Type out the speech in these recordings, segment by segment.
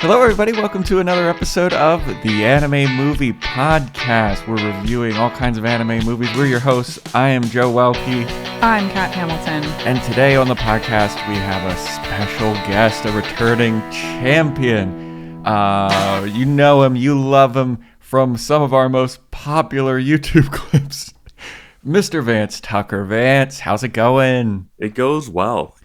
Hello, everybody. Welcome to another episode of the Anime Movie Podcast. We're reviewing all kinds of anime movies. We're your hosts. I am Joe Welke. I'm Kat Hamilton. And today on the podcast, we have a special guest, a returning champion. You know him, you love him from some of our most popular YouTube clips. Mr. Vance Tucker. Vance, how's it going? It goes well.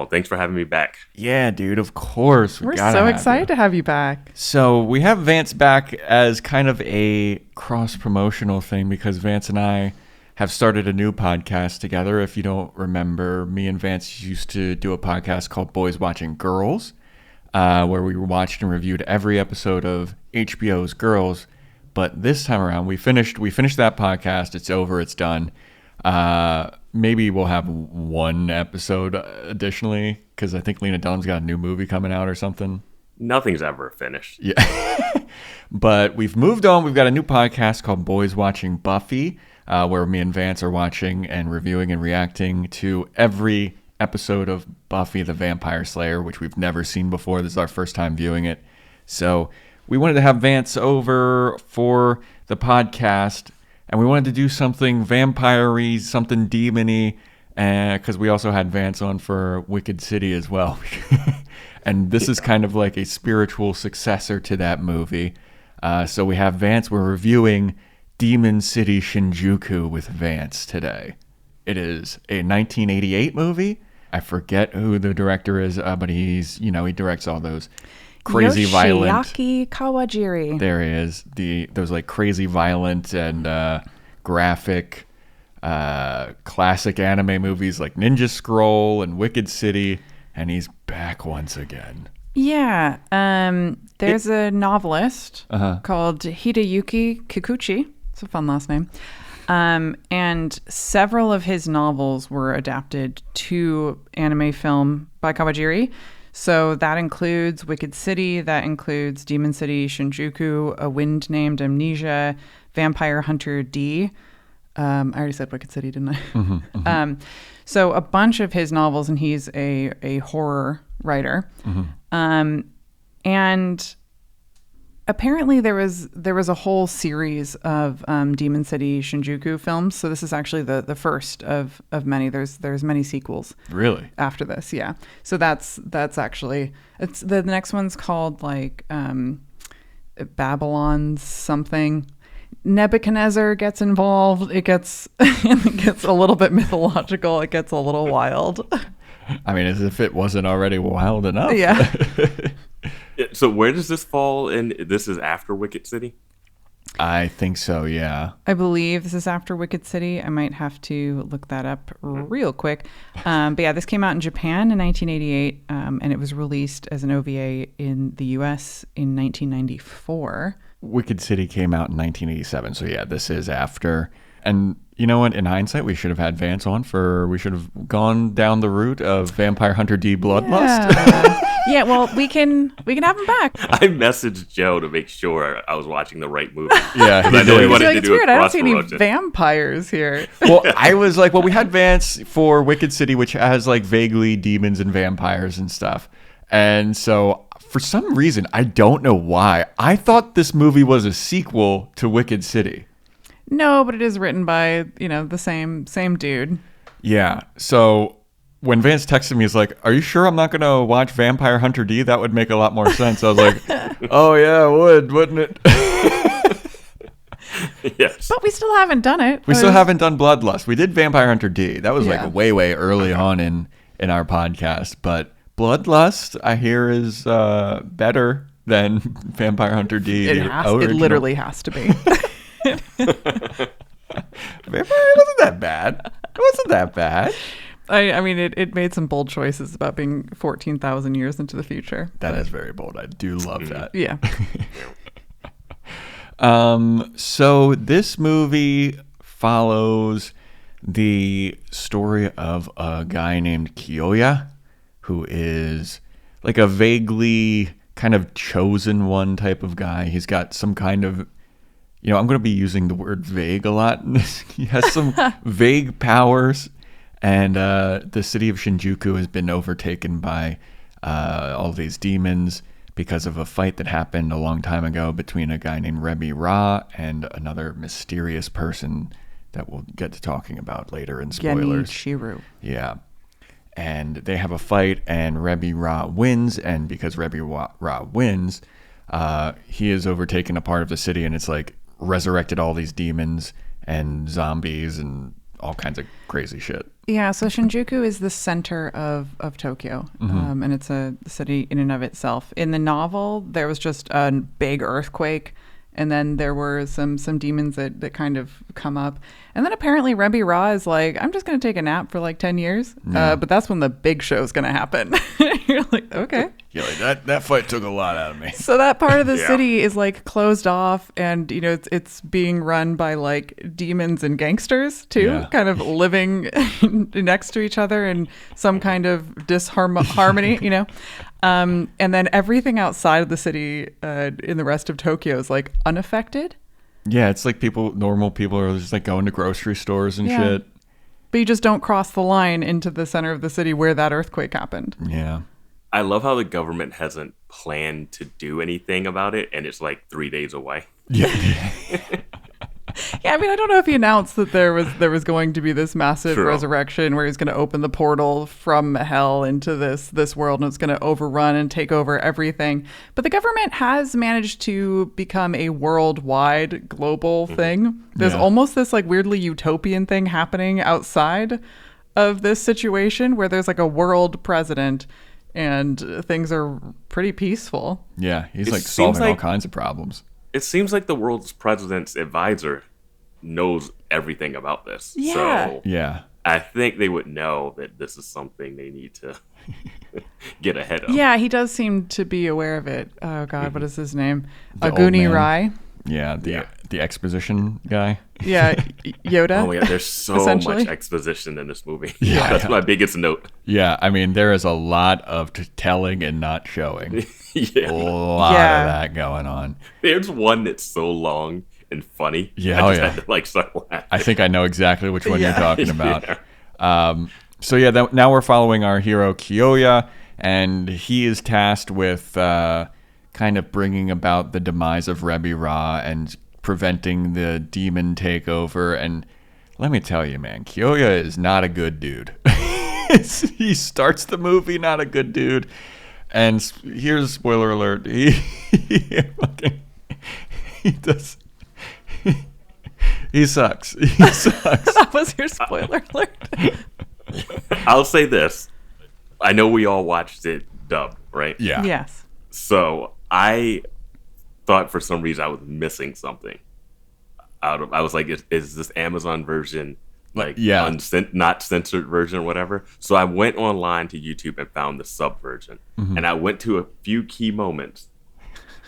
Thanks for having me back. Yeah, dude, of course. We're so excited to have you back. So we have Vance back as kind of a cross-promotional thing because Vance and I have started a new podcast together. If you don't remember, me and Vance used to do a podcast called Boys Watching Girls, where we watched and reviewed every episode of HBO's Girls. But this time around, we finished that podcast. It's over. It's done. Maybe we'll have one episode additionally because I think Lena Dunham's got a new movie coming out or something. Nothing's ever finished. Yeah. But we've moved on. We've got a new podcast called Boys Watching Buffy, where me and Vance are watching and reviewing and reacting to every episode of Buffy the Vampire Slayer, which we've never seen before. This is our first time viewing it. So we wanted to have Vance over for the podcast, and we wanted to do something vampire-y, something demon-y, because we also had Vance on for Wicked City as well. And this is kind of like a spiritual successor to that movie. So we have Vance. We're reviewing Demon City Shinjuku with Vance today. It is a 1988 movie. I forget who the director is, but he directs all those crazy violent. Yoshiaki Kawajiri. There he is. Those like crazy violent and graphic classic anime movies like Ninja Scroll and Wicked City, and he's back once again. Yeah. There's a novelist called Hideyuki Kikuchi. It's a fun last name. And several of his novels were adapted to anime film by Kawajiri. So that includes Wicked City, that includes Demon City Shinjuku, A Wind Named Amnesia, Vampire Hunter D. I already said Wicked City, didn't I? So a bunch of his novels, and he's a horror writer. And apparently there was a whole series of Demon City Shinjuku films. So this is actually the first of many. There's many sequels. Really? After this, yeah. So that's actually it's the next one's called like Babylon something. Nebuchadnezzar gets involved. It gets a little bit mythological. It gets a little wild. I mean, as if it wasn't already wild enough. Yeah. So where does this fall in? This is after Wicked City? I think so, yeah. I believe this is after Wicked City. I might have to look that up real quick. But yeah, this came out in Japan in 1988, and it was released as an OVA in the US in 1994. Wicked City came out in 1987, so yeah, this is after. And you know what? In hindsight, we should have had Vance on we should have gone down the route of Vampire Hunter D Bloodlust. Yeah, well, we can have him back. I messaged Joe to make sure I was watching the right movie. Yeah, I know he wanted to do weird. a I don't see any cross-promotion. vampires here. Well, I was like, we had Vance for Wicked City, which has like vaguely demons and vampires and stuff. And so for some reason, I don't know why, I thought this movie was a sequel to Wicked City. No, but it is written by, the same dude. Yeah. So when Vance texted me, he's like, "Are you sure I'm not going to watch Vampire Hunter D? That would make a lot more sense." I was like, "Oh yeah, it would, wouldn't it?" Yes. But we still haven't done it. We still haven't done Bloodlust. We did Vampire Hunter D. That was like way early on in our podcast. But Bloodlust, I hear, is better than Vampire Hunter D. It literally has to be. Vampire wasn't that bad. It wasn't that bad. I mean, it made some bold choices about being 14,000 years into the future. That is very bold. I do love that. Yeah. So this movie follows the story of a guy named Kiyoya, who is like a vaguely kind of chosen one type of guy. He's got some kind of, I'm going to be using the word vague a lot. He has some vague powers. And the city of Shinjuku has been overtaken by all these demons, because of a fight that happened a long time ago between a guy named Rebi Ra and another mysterious person that we'll get to talking about later in spoilers. Genichiro. Yeah. And they have a fight, and Rebi Ra wins, and because Rebi Ra wins, he has overtaken a part of the city, and it's like resurrected all these demons and zombies and all kinds of crazy shit. Yeah, so Shinjuku is the center of Tokyo, and it's a city in and of itself. In the novel, there was just a big earthquake, and then there were some demons that kind of come up. And then apparently Rebi Ra is like, I'm just going to take a nap for like 10 years. But that's when the big show's going to happen. You're like, okay. Yeah, like that fight took a lot out of me. So that part of the city is like closed off, and you know it's being run by like demons and gangsters too, kind of living next to each other in some kind of disharmony, you know. And then everything outside of the city in the rest of Tokyo is like unaffected. Yeah, it's like normal people are just like going to grocery stores and shit. But you just don't cross the line into the center of the city where that earthquake happened. Yeah. I love how the government hasn't planned to do anything about it, and it's like 3 days away. Yeah. Yeah, I mean, I don't know if he announced that there was going to be this massive resurrection where he's going to open the portal from hell into this world, and it's going to overrun and take over everything. But the government has managed to become a worldwide global thing. There's almost this like weirdly utopian thing happening outside of this situation where there's like a world president and things are pretty peaceful. Yeah, he's like solving all kinds of problems. It seems like the world's president's advisor knows everything about this. Yeah. So I think they would know that this is something they need to get ahead of. Yeah, he does seem to be aware of it. Oh, God, what is his name? Aguni Rai. Yeah, the exposition guy. Yeah, Yoda. Oh, yeah, there's so much exposition in this movie. Yeah, that's my biggest note. Yeah, I mean, there is a lot of telling and not showing. A lot of that going on. There's one that's so long and funny. Yeah, I just had to like start laughing. I think I know exactly which one you're talking about. So now we're following our hero Kyoya, and he is tasked with kind of bringing about the demise of Rebi Ra and preventing the demon takeover. And let me tell you, man, Kyoya is not a good dude. He starts the movie not a good dude. And here's spoiler alert. He sucks. He sucks. That was your spoiler alert. I'll say this. I know we all watched it dubbed, right? Yeah. Yes. So I thought for some reason I was missing something. I was like, is this Amazon version not censored version or whatever? So I went online to YouTube and found the sub version, and I went to a few key moments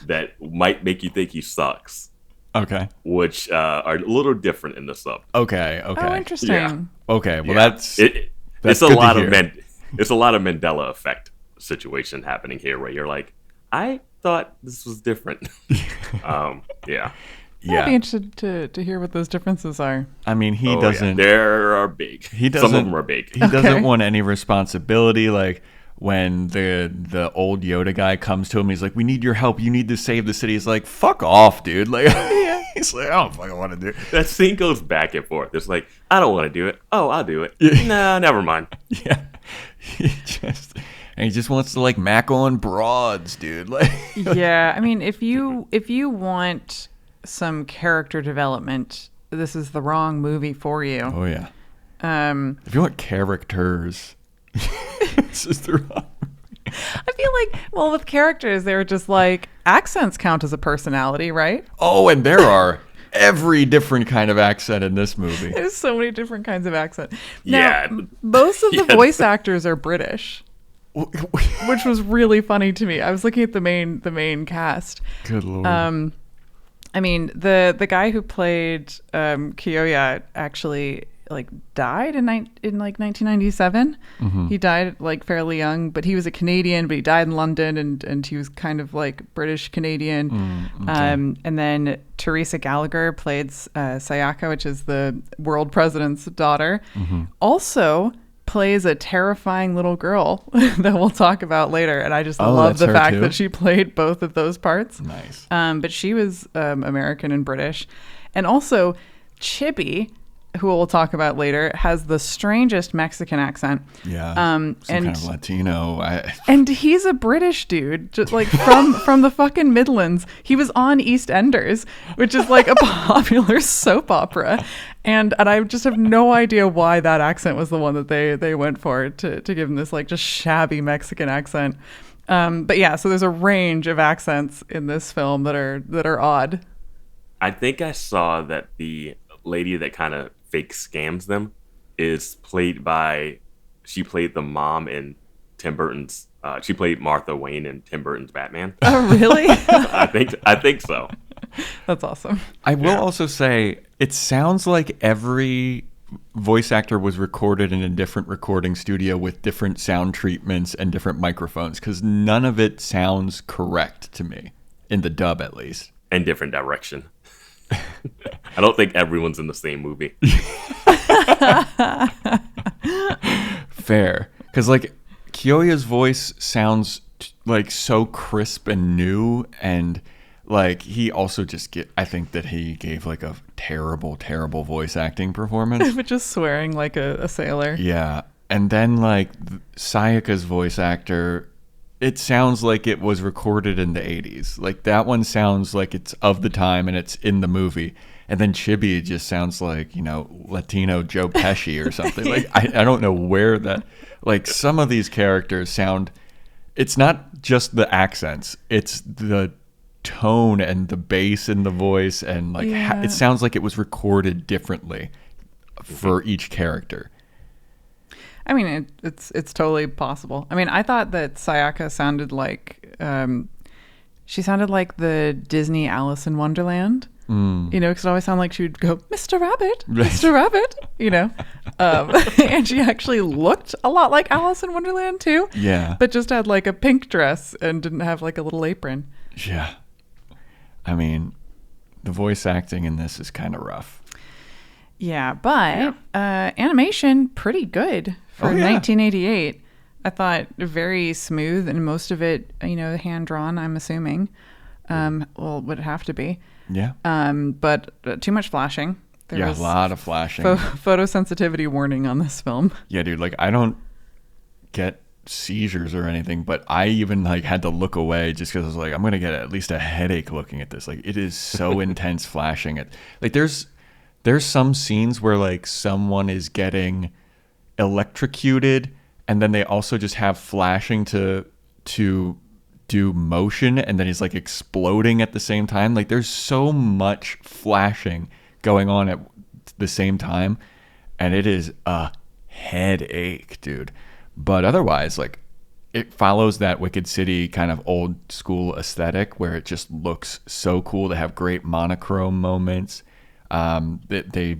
that might make you think he sucks. Okay. Which are a little different in the sub. Okay. Oh, interesting. Yeah. Okay. Well, that's it's a lot of it's a lot of Mandela effect situation happening here, where you're like, I thought this was different. Yeah. I'd be interested to hear what those differences are. I mean, he doesn't. There are big. Some of them are big. He doesn't want any responsibility. Like when the old Yoda guy comes to him, he's like, "We need your help. You need to save the city." He's like, "Fuck off, dude!" Like, he's like, "I don't fucking want to do it." That scene goes back and forth. It's like, I don't want to do it. Oh, I'll do it. No, never mind. Yeah. He just wants to like mac on broads, dude. Like, yeah. I mean, if you want some character development, this is the wrong movie for you. Oh yeah. If you want characters, this is the wrong movie. I feel like, well, with characters, they're just like accents count as a personality, right? Oh, and there are every different kind of accent in this movie. There's so many different kinds of accent. Yeah. Now, most of the voice actors are British, which was really funny to me. I was looking at the main cast. Good Lord. I mean, the guy who played Kyoya actually like died in 1997. He died like fairly young, but he was a Canadian, but he died in London, and he was kind of like British Canadian. And then Teresa Gallagher played Sayaka, which is the world president's daughter. Also plays a terrifying little girl that we'll talk about later. And I just love the fact that she played both of those parts. Nice. But she was American and British. And also, Chibi, who we'll talk about later, has the strangest Mexican accent. Yeah, some kind of Latino. And he's a British dude, just like from the fucking Midlands. He was on EastEnders, which is like a popular soap opera. And I just have no idea why that accent was the one that they went for to give him this like just shabby Mexican accent. But yeah, so there's a range of accents in this film that are odd. I think I saw that the lady that kind of fake scams them is played by, she played the mom in Tim Burton's, she played Martha Wayne in Tim Burton's Batman. Oh, really? I think so. That's awesome. I will also say, it sounds like every voice actor was recorded in a different recording studio with different sound treatments and different microphones, because none of it sounds correct to me, in the dub at least. And different direction. I don't think everyone's in the same movie. Fair. Because, like, Kyoya's voice sounds, like, so crisp and new, and, like, he also I think that he gave, like, a terrible, terrible voice acting performance. But just swearing like a sailor. Yeah. And then, like, Sayaka's voice actor, it sounds like it was recorded in the 80s. Like, that one sounds like it's of the time and it's in the movie. And then Chibi just sounds like, Latino Joe Pesci or something. Like, I don't know where that... Like, some of these characters sound... It's not just the accents. It's the tone and the bass in the voice. And, like, it sounds like it was recorded differently for each character. I mean, it's totally possible. I mean, I thought that Sayaka sounded like she sounded like the Disney Alice in Wonderland. Because it always sounded like she would go, Mr. Rabbit, Mr. Rabbit, and she actually looked a lot like Alice in Wonderland too. Yeah. But just had like a pink dress and didn't have like a little apron. Yeah. I mean, the voice acting in this is kind of rough. Yeah, but animation, pretty good for 1988. I thought very smooth, and most of it, hand-drawn, I'm assuming. Well, would have to be. Yeah. But too much flashing. There was a lot of flashing. Photosensitivity warning on this film. Yeah, dude, like, I don't get seizures or anything, but I even, like, had to look away just because I was like, I'm going to get at least a headache looking at this. Like, it is so intense flashing. Like, there's some scenes where, like, someone is getting electrocuted, and then they also just have flashing to do motion, and then he's, like, exploding at the same time. Like, there's so much flashing going on at the same time, and it is a headache, dude. But otherwise, like, it follows that Wicked City kind of old school aesthetic where it just looks so cool. They have great monochrome moments. They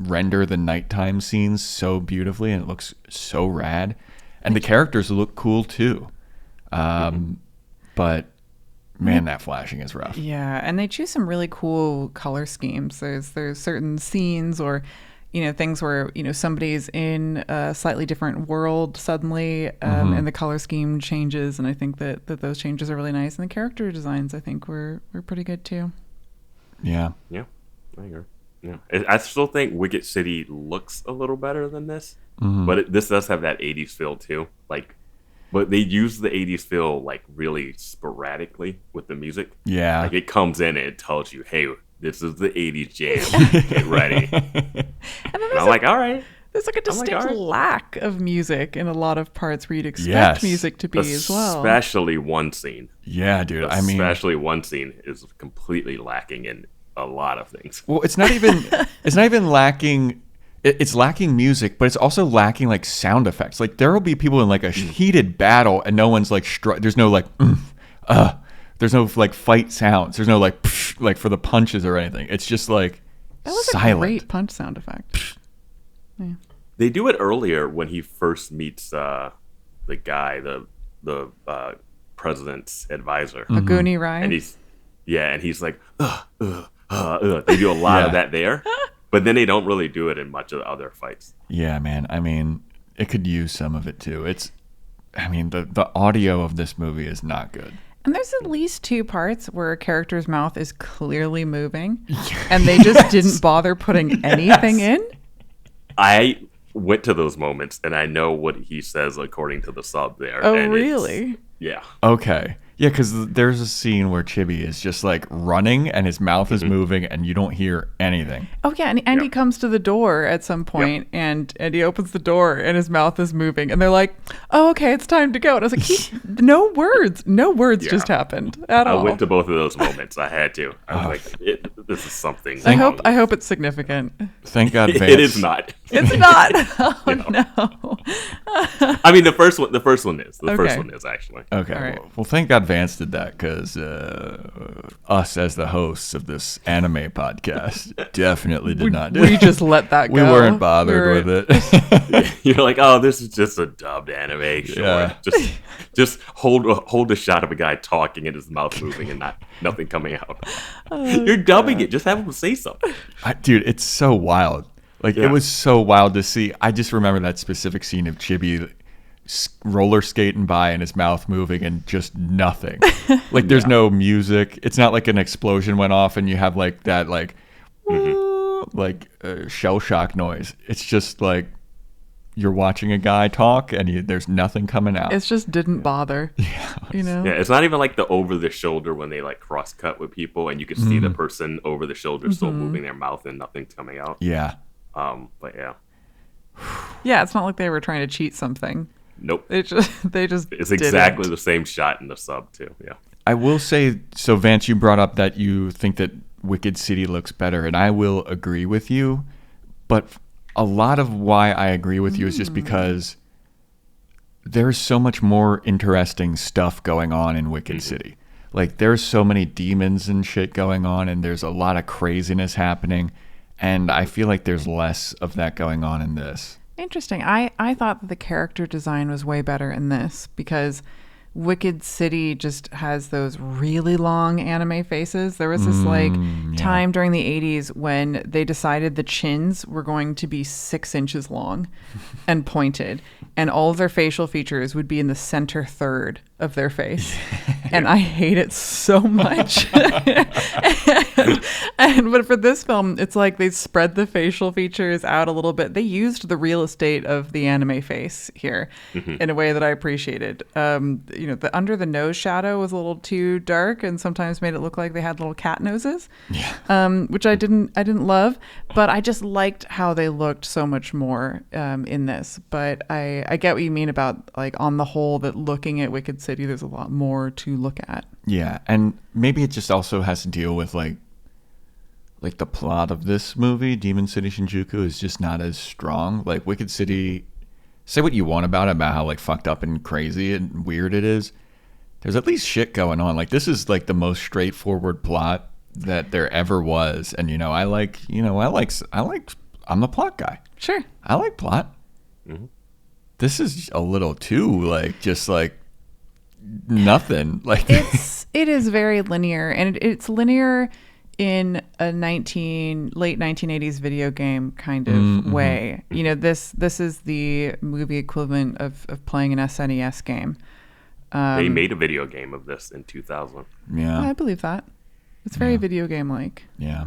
render the nighttime scenes so beautifully, and it looks so rad. And the characters look cool too. But man, that flashing is rough. Yeah, and they choose some really cool color schemes. There's certain scenes or things where somebody's in a slightly different world suddenly, and the color scheme changes. And I think that those changes are really nice. And the character designs, I think, were pretty good too. Yeah. Yeah. I agree. Yeah, I still think Wicked City looks a little better than this, but this does have that 80s feel too. Like, but they use the 80s feel like really sporadically with the music. Yeah, like it comes in and it tells you, "Hey, this is the 80s jam. Get ready." And I'm like, "All right." There's like a distinct lack of music in a lot of parts where you'd expect music to be as well. Especially one scene. Yeah, dude. Especially one scene is completely lacking in a lot of things. Well, it's not even lacking. It's lacking music, but it's also lacking like sound effects. Like there will be people in like a heated battle, and no one's like there's no like there's no like fight sounds. There's no like like for the punches or anything. It's just like that was silent. A great punch sound effect. Yeah. They do it earlier when he first meets the guy, the president's advisor, Aguni Rai, and he's like, they do a lot of that there, but then they don't really do it in much of the other fights. Yeah, man. I mean, it could use some of it too. The audio of this movie is not good. And there's at least 2 parts where a character's mouth is clearly moving, and they just didn't bother putting anything in. I went to those moments, and I know what he says according to the sub there. Oh, and really? Yeah. Okay. Yeah, because there's a scene where Chibi is just like running and his mouth is moving and you don't hear anything. Oh, yeah. And he comes to the door at some point and he opens the door and his mouth is moving. And they're like, oh, okay, it's time to go. And I was like, no words just happened at all. I went to both of those moments. I had to. I was like, this is something. I hope it's significant. Thank God Vance. It is not. It's not. Oh, no. I mean, the first one is. The first one is, actually. Okay. Right. Well, thank God Vance did that, because us as the hosts of this anime podcast definitely did not do it. We just let that go. We weren't bothered with it. You're like, oh, this is just a dubbed anime. Sure. Yeah. Just hold a shot of a guy talking and his mouth moving and nothing coming out. You're dubbing it. Just have him say something. Dude, it's so wild. It was so wild to see. I just remember that specific scene of Chibi roller skating by and his mouth moving and just nothing. There's no music. It's not like an explosion went off and you have that shell shock noise. It's just like you're watching a guy talk and there's nothing coming out. It just didn't bother. Yeah. Yeah, it's not even like the over the shoulder when they cross cut with people and you can see the person over the shoulder still moving their mouth and nothing's coming out. Yeah. But yeah. Yeah, it's not like they were trying to cheat something. Nope. It's exactly the same shot in the sub too. Yeah. I will say, so Vance, you brought up that you think that Wicked City looks better, and I will agree with you. But a lot of why I agree with you is just because there's so much more interesting stuff going on in Wicked City. There's so many demons and shit going on, and there's a lot of craziness happening. And I feel like there's less of that going on in this. Interesting. I thought that the character design was way better in this because Wicked City just has those really long anime faces. There was this time during the 80s when they decided the chins were going to be 6 inches long and pointed, and all of their facial features would be in the center third of their face. And I hate it so much. But for this film, it's like they spread the facial features out a little bit. They used the real estate of the anime face here in a way that I appreciated. The under the nose shadow was a little too dark and sometimes made it look like they had little cat noses, which I didn't love. But I just liked how they looked so much more in this. But I get what you mean about on the whole that looking at Wicked City, there's a lot more to look at. Yeah, and maybe it just also has to deal with like the plot of this movie. Demon City Shinjuku is just not as strong. Wicked City, say what you want about it, about how fucked up and crazy and weird it is. There's at least shit going on. This is the most straightforward plot that there ever was. And I'm the plot guy. Sure. I like plot. Mm-hmm. This is a little too nothing. It is very linear, and it's linear in a late 1980s video game kind of way. This is the movie equivalent of playing an SNES game. They made a video game of this in 2000. Yeah, I believe that. It's very video game like. Yeah,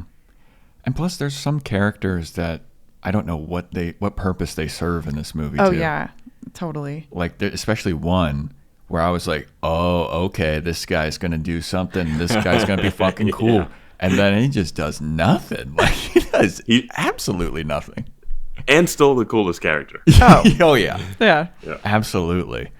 and plus there's some characters that I don't know what purpose they serve in this movie. Oh too. Yeah, totally. Especially one where I was like, oh, okay, this guy's gonna do something. This guy's gonna be fucking cool. Yeah. And then he just does nothing. He does absolutely nothing. And still the coolest character. Oh yeah. Yeah. Absolutely.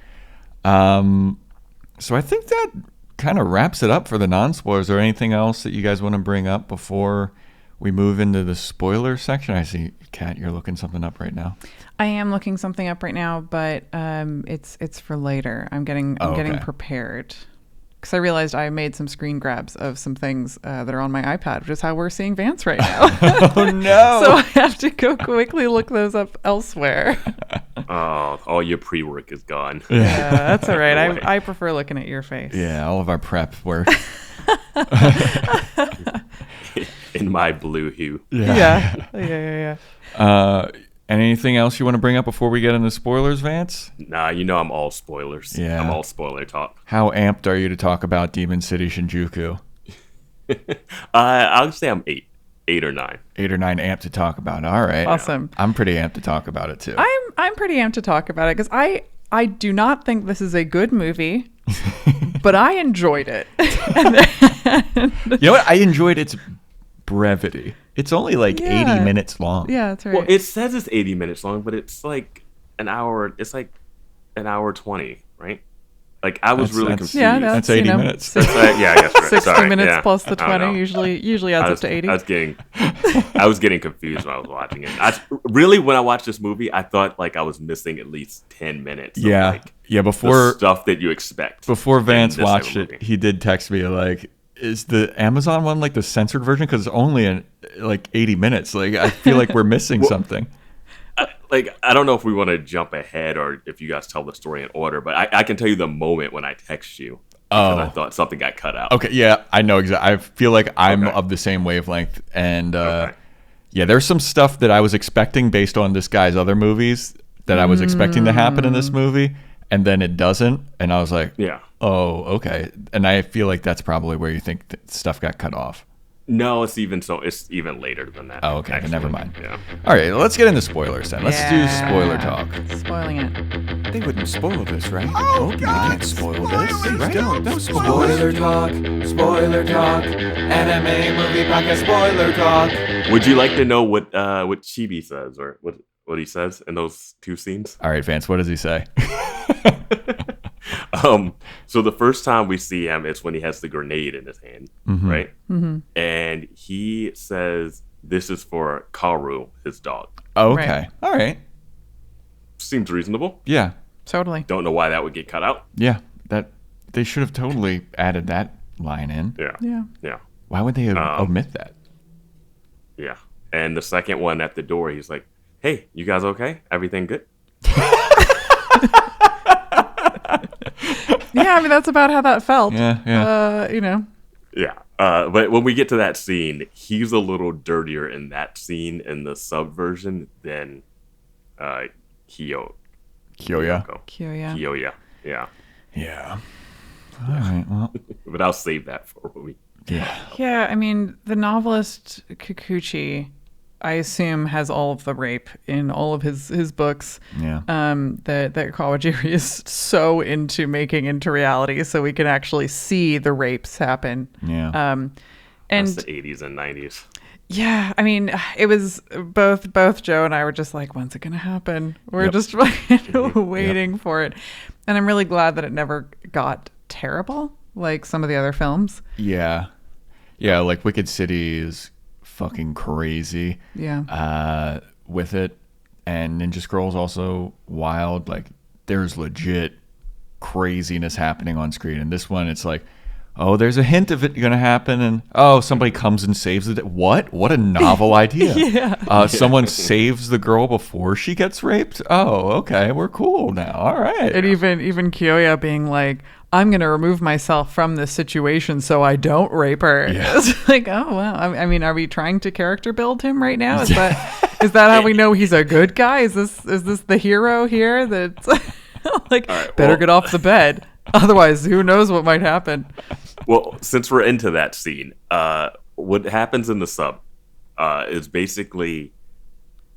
So I think that kind of wraps it up for the non-spoilers. Or anything else that you guys want to bring up before we move into the spoiler section? I see, Kat, you're looking something up right now. I am looking something up right now, but it's for later. I'm getting prepared. Because I realized I made some screen grabs of some things that are on my iPad, which is how we're seeing Vance right now. Oh, no. So I have to go quickly look those up elsewhere. Oh, all your pre-work is gone. Yeah, that's all right. I prefer looking at your face. Yeah, all of our prep work. In my blue hue. Yeah. And anything else you want to bring up before we get into spoilers, Vance? Nah, I'm all spoilers. Yeah. I'm all spoiler talk. How amped are you to talk about Demon City Shinjuku? I'll say I'm 8 or 9. 8 or 9 amped to talk about. All right. Awesome. I'm pretty amped to talk about it too. I'm pretty amped to talk about it because I do not think this is a good movie, but I enjoyed it. You know what? I enjoyed its brevity. It's only like 80 minutes long. Yeah, that's right. Well, it says it's 80 minutes long, but it's like an hour. It's like an hour 20, right? Like I was really confused. Yeah, that's 80 minutes. Yeah, I guess right. 60 Sorry. minutes plus the 20 usually adds up to 80. I was getting confused when I was watching it. When I watched this movie, I thought like I was missing at least 10 minutes. Yeah, of, before the stuff that you expect. Before Vance watched it, he did text me like, "Is the Amazon one like the censored version? Because it's only in like 80 minutes. Like I feel like we're missing something." I don't know if we want to jump ahead or if you guys tell the story in order, but I can tell you the moment when I text you because I thought something got cut out. Okay, yeah, I know exactly. I feel like I'm of the same wavelength, and there's some stuff that I was expecting based on this guy's other movies that I was expecting to happen in this movie, and then it doesn't, and I was like, oh, okay, and I feel like that's probably where you think that stuff got cut off. No, it's even later than that. Oh, okay. Actually. Never mind. Yeah. All right, let's get into spoilers then. Let's do spoiler talk. Spoiling it. They wouldn't spoil this, right? Oh, God. You can't spoil this. Please right? don't spoiler talk. Anime movie podcast spoiler talk. Would you like to know what Chibi says or what he says in those 2 scenes? All right, Vance, what does he say? So the first time we see him, it's when he has the grenade in his hand, right? Mm-hmm. And he says, "This is for Karu, his dog." Oh, okay. Right. All right. Seems reasonable. Yeah. Totally. Don't know why that would get cut out. Yeah. That they should have totally added that line in. Yeah. Why would they omit that? Yeah. And the second one at the door, he's like, "Hey, you guys okay? Everything good?" Yeah, I mean that's about how that felt. Yeah. Yeah. But when we get to that scene, he's a little dirtier in that scene in the sub version than Kyoya. Yeah. Yeah. All right. Well, but I'll save that for when we. Yeah. I mean, the novelist Kikuchi, I assume, has all of the rape in all of his books. Yeah. That Kawajiri is so into making into reality, so we can actually see the rapes happen. Yeah. And that's the 80s and 90s. Yeah, I mean, it was both Joe and I were just like, when's it gonna happen? We're just waiting for it, and I'm really glad that it never got terrible like some of the other films. Yeah. Like Wicked City is fucking crazy. Yeah. With it, and Ninja Scroll's also wild. Like there's legit craziness happening on screen, and this one it's like, oh, there's a hint of it going to happen, and oh, somebody comes and saves it. What a novel idea. Someone saves the girl before she gets raped. Oh, okay, we're cool now. All right. And even Kyoya being like, I'm going to remove myself from this situation so I don't rape her. Yeah. It's like, oh, wow. I mean, are we trying to character build him right now? Is that how we know he's a good guy? Is this the hero here that's like, get off the bed? Otherwise, who knows what might happen? Well, since we're into that scene, what happens in the sub is basically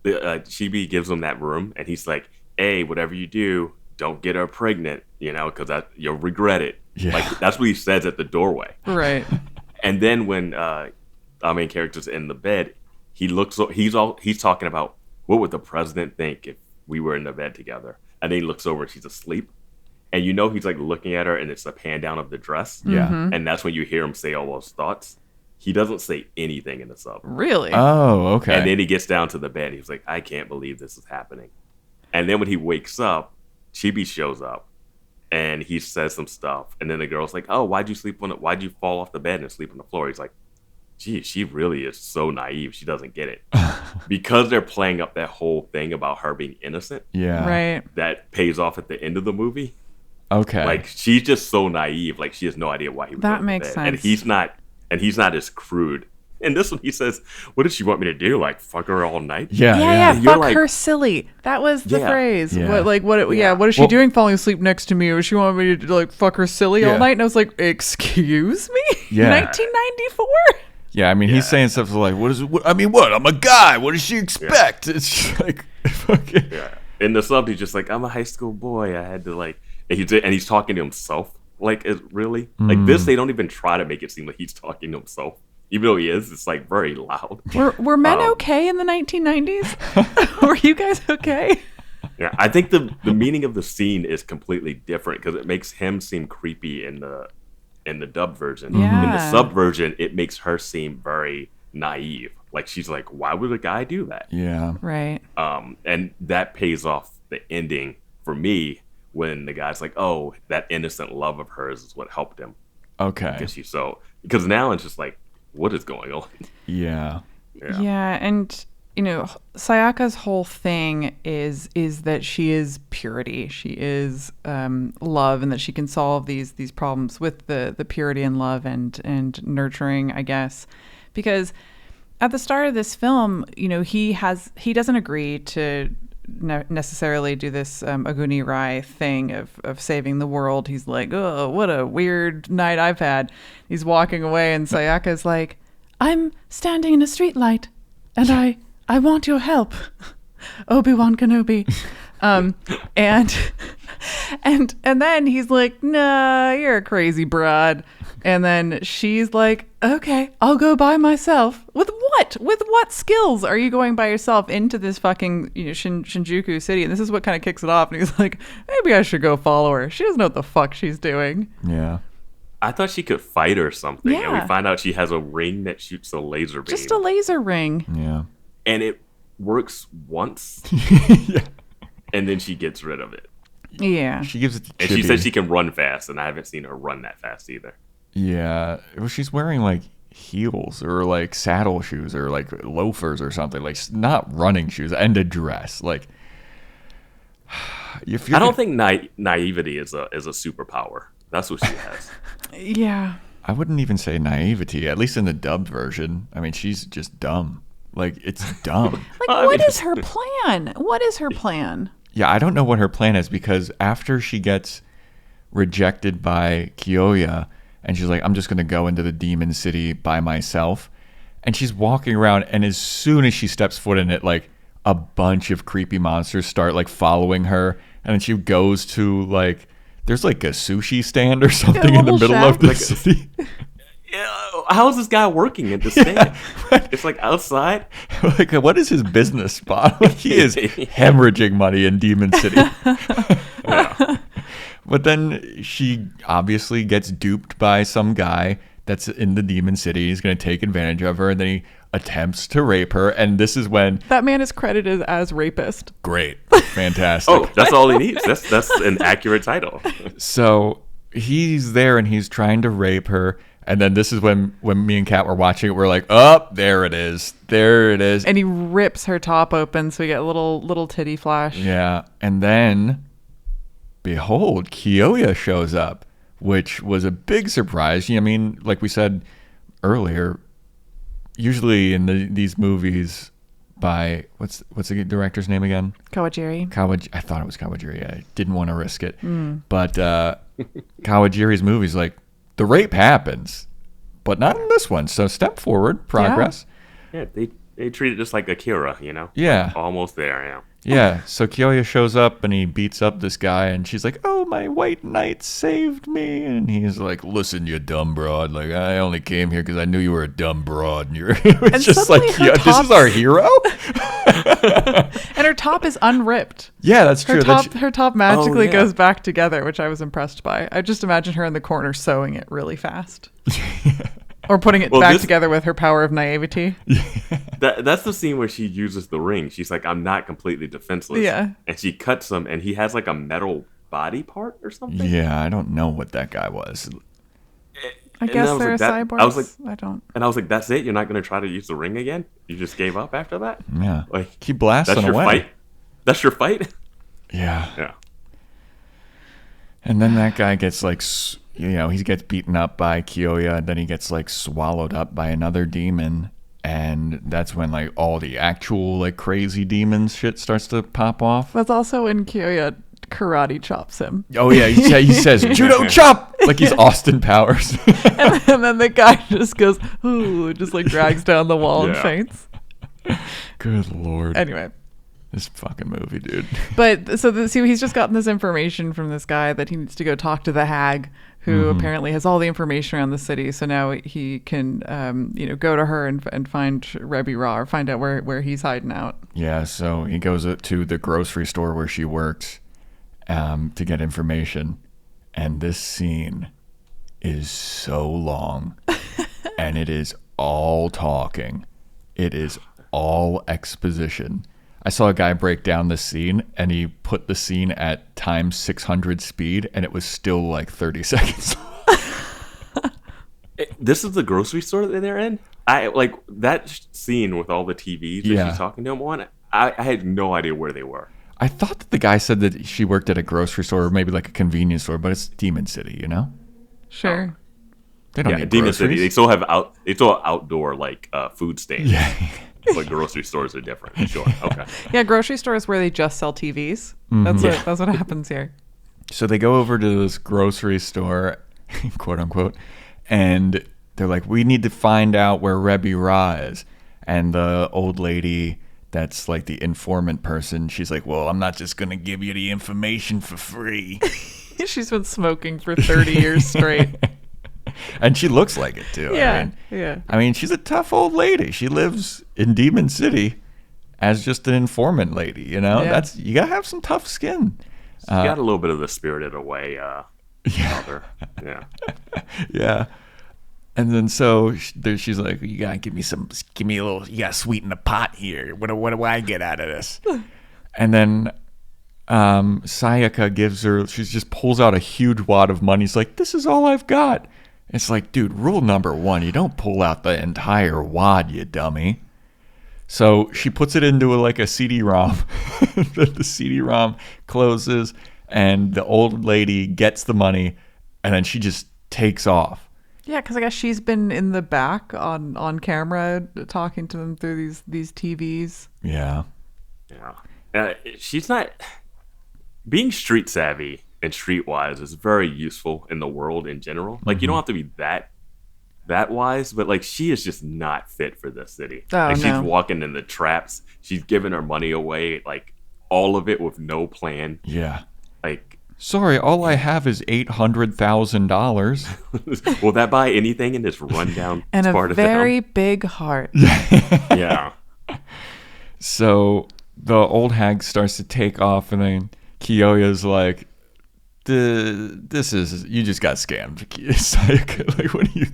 Chibi gives him that room, and he's like, hey, whatever you do, don't get her pregnant, because you'll regret it. Yeah. Like that's what he says at the doorway. Right. And then when our main character's in the bed, he's talking about what would the president think if we were in the bed together, and then he looks over and she's asleep. And he's like looking at her, and it's a pan down of the dress. Yeah. Mm-hmm. And that's when you hear him say all those thoughts. He doesn't say anything in the sub. Really? Oh, okay. And then he gets down to the bed. He's like, I can't believe this is happening. And then when he wakes up, Chibi shows up, and he says some stuff. And then the girl's like, oh, why'd you fall off the bed and sleep on the floor? He's like, gee, she really is so naive. She doesn't get it. Because they're playing up that whole thing about her being innocent. Yeah. Right. That pays off at the end of the movie. Okay. Like she's just so naive. Like she has no idea why he was. That makes sense. And he's not as crude And this one, he says, "What did she want me to do? Like fuck her all night?" Yeah. Fuck her silly. That was the phrase. Yeah. What is she doing falling asleep next to me? Or she wanted me to like fuck her silly all night? And I was like, excuse me? Yeah. 1994? Yeah, I mean, he's saying stuff like, what? I'm a guy. What does she expect? It's just like, fucking. Yeah. In the sub, he's just like, I'm a high school boy. I had to like, and he's talking to himself. Like, really? Like this, they don't even try to make it seem like he's talking to himself. Even though he is, it's like very loud. Were men okay in the 1990s? Were you guys okay? Yeah, I think the meaning of the scene is completely different because it makes him seem creepy in the dub version. Yeah. In the sub version, it makes her seem very naive. Like she's like, why would a guy do that? Yeah. Right. And that pays off the ending for me when the guy's like, oh, that innocent love of hers is what helped him. Okay. Because now it's just like, what is going on? Yeah. Yeah, and Sayaka's whole thing is that she is purity. She is love, and that she can solve these problems with the purity and love and nurturing, I guess. Because at the start of this film, he doesn't agree to necessarily do this Aguni Rai thing of saving the world. He's like, oh, what a weird night I've had. He's walking away, and Sayaka's like, I'm standing in a street light, and I want your help, Obi-Wan Kenobi. And then he's like, nah, you're a crazy broad. And then she's like, okay, I'll go by myself. With what? With what skills are you going by yourself into this fucking Shinjuku city? And this is what kind of kicks it off. And he's like, maybe I should go follow her. She doesn't know what the fuck she's doing. Yeah. I thought she could fight or something. Yeah. And we find out she has a ring that shoots a laser beam. Just a laser ring. Yeah. And it works once. Yeah. And then she gets rid of it. Yeah. She gives it to And Chibi. she said she can run fast, and I haven't seen her run that fast either. Yeah. Well, she's wearing like heels or like saddle shoes or like loafers or something. Like not running shoes and a dress. Like I don't think naivety is a superpower. That's what she has. Yeah. I wouldn't even say naivety, at least in the dubbed version. I mean, she's just dumb. Like, it's dumb. What is her plan? What is her plan? Yeah, I don't know what her plan is, because after she gets rejected by Kiyoya, and she's like, I'm just going to go into the demon city by myself. And she's walking around, and as soon as she steps foot in it, like, a bunch of creepy monsters start, like, following her. And then she goes to, like, there's, like, a sushi stand or something in the middle of the city. How is this guy working at the stand? It's like outside. Like, what is his business spot? Like, he is hemorrhaging money in Demon City. Yeah. But then she obviously gets duped by some guy that's in the Demon City. He's going to take advantage of her, and then he attempts to rape her. And this is when that man is credited as rapist. Great, fantastic. Oh, that's all he needs. That's an accurate title. So he's there, and he's trying to rape her. And then this is when me and Kat were watching it, we're like, oh, there it is. There it is. And he rips her top open, so we get a little titty flash. Yeah. And then, behold, Kiyoya shows up, which was a big surprise. I mean, like we said earlier, usually in these movies by, what's the director's name again? Kawajiri. I thought it was Kawajiri. I didn't want to risk it. But Kawajiri's movies, like, the rape happens, but not in this one. So step forward, progress. Yeah, they treat it just like Akira, you know? Yeah. Almost there, yeah. Yeah, so Kiyoya shows up and he beats up this guy, and she's like, oh, my white knight saved me. And he's like, listen, you dumb broad. Like, I only came here because I knew you were a dumb broad. And it's just like, this is our hero? And her top is unripped. Yeah, that's true. Her top magically goes back together, which I was impressed by. I just imagine her in the corner sewing it really fast. Or putting it back together with her power of naivety. That's the scene where she uses the ring. She's like, I'm not completely defenseless. Yeah. And she cuts him, and he has like a metal body part or something. Yeah, I don't know what that guy was. I guess they're cyborgs. I was like, I don't. And I was like, that's it? You're not going to try to use the ring again? You just gave up after that? Yeah. Like, keep blasting that's your away. Fight? That's your fight? Yeah. Yeah. And then that guy gets like he gets beaten up by Kiyoya, and then he gets like swallowed up by another demon. And that's when like all the actual like crazy demons shit starts to pop off. That's also when Kiyoya karate chops him. Oh yeah, he says judo chop like he's Austin Powers. and then the guy just goes, ooh, just like drags down the wall and faints. Good Lord. Anyway. This fucking movie, dude. But so he's just gotten this information from this guy that he needs to go talk to the hag, who apparently has all the information around the city. So now he can, go to her and find Rebbe Ra, or find out where he's hiding out. Yeah. So he goes to the grocery store where she works, to get information, and this scene is so long, and it is all talking. It is all exposition. I saw a guy break down the scene, and he put the scene at times 600 speed, and it was still like 30 seconds. This is the grocery store that they're in? I like that scene with all the TVs that she's talking to him on. I had no idea where they were. I thought that the guy said that she worked at a grocery store or maybe like a convenience store, but it's Demon City, you know? Sure. They don't need Demon groceries. City. They still have outdoor like food stands. Yeah. But grocery stores are different. Sure. Okay. Yeah, grocery stores where they just sell TVs. That's what happens here. So they go over to this grocery store, quote unquote, and they're like, we need to find out where Rebbe Ra is. And the old lady that's like the informant person, she's like, well, I'm not just going to give you the information for free. She's been smoking for 30 years straight. And she looks like it too. I mean, she's a tough old lady. She lives in Demon City as just an informant lady, you know? Yeah. You got to have some tough skin. She got a little bit of the Spirited Away mother. Yeah. Yeah. And then so she's like, you got to give me a little, you got to sweeten the pot here. What do I get out of this? And then Sayaka she just pulls out a huge wad of money. She's like, this is all I've got. It's like, dude, rule number 1, you don't pull out the entire wad, you dummy. So she puts it into a CD-ROM. The CD-ROM closes, and the old lady gets the money, and then she just takes off. Yeah, because I guess she's been in the back on camera talking to them through these TVs. Yeah. Yeah. She's not... Being street savvy and streetwise is very useful in the world in general. Like, you don't have to be that wise, but like, she is just not fit for this city. She's walking in the traps. She's giving her money away, like all of it with no plan. Yeah. Like, sorry, all I have is $800,000. Will that buy anything in this rundown and part a very big heart? Yeah. So the old hag starts to take off, and then Kiyoya's like, this is, you just got scammed. Like, what do you?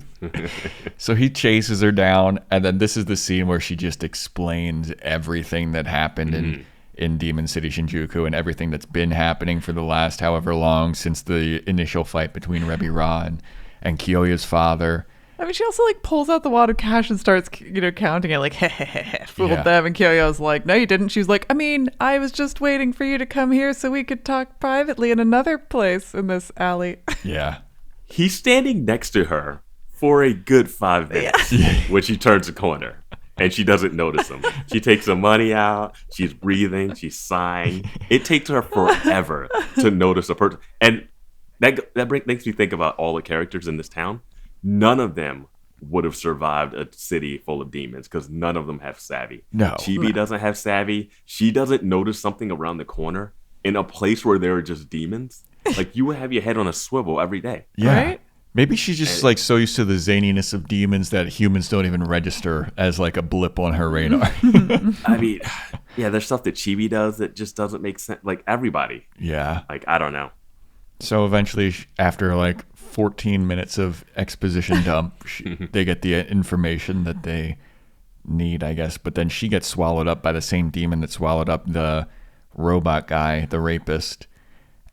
So he chases her down, and then this is the scene where she just explains everything that happened in Demon City Shinjuku, and everything that's been happening for the last however long since the initial fight between Rebbe Ra and Kiyoya's father. I mean, she also like pulls out the wad of cash and starts, counting it like, fooled them. And Kyoyo's like, no, you didn't. She was like, I mean, I was just waiting for you to come here so we could talk privately in another place in this alley. Yeah. He's standing next to her for a good 5 minutes when she turns the corner, and she doesn't notice him. She takes the money out. She's breathing. She's sighing. It takes her forever to notice a person. And that makes me think about all the characters in this town. None of them would have survived a city full of demons because none of them have savvy. No. Chibi doesn't have savvy. She doesn't notice something around the corner in a place where there are just demons. Like, you would have your head on a swivel every day. Yeah. Right? Maybe she's just like so used to the zaniness of demons that humans don't even register as like a blip on her radar. I mean, yeah, there's stuff that Chibi does that just doesn't make sense. Like, everybody. Yeah. Like, I don't know. So eventually, after like 14 minutes of exposition dump, they get the information that they need, I guess. But then she gets swallowed up by the same demon that swallowed up the robot guy, the rapist.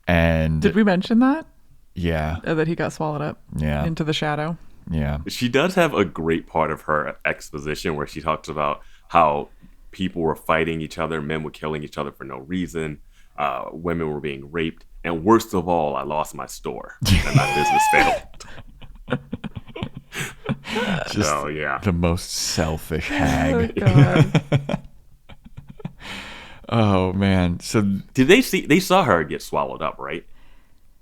And did we mention that? Yeah. That he got swallowed up into the shadow. Yeah. She does have a great part of her exposition where she talks about how people were fighting each other, men were killing each other for no reason, women were being raped. And worst of all, I lost my store and my business failed. Just the most selfish hag. Oh, God. Oh man! So did they see? They saw her get swallowed up, right?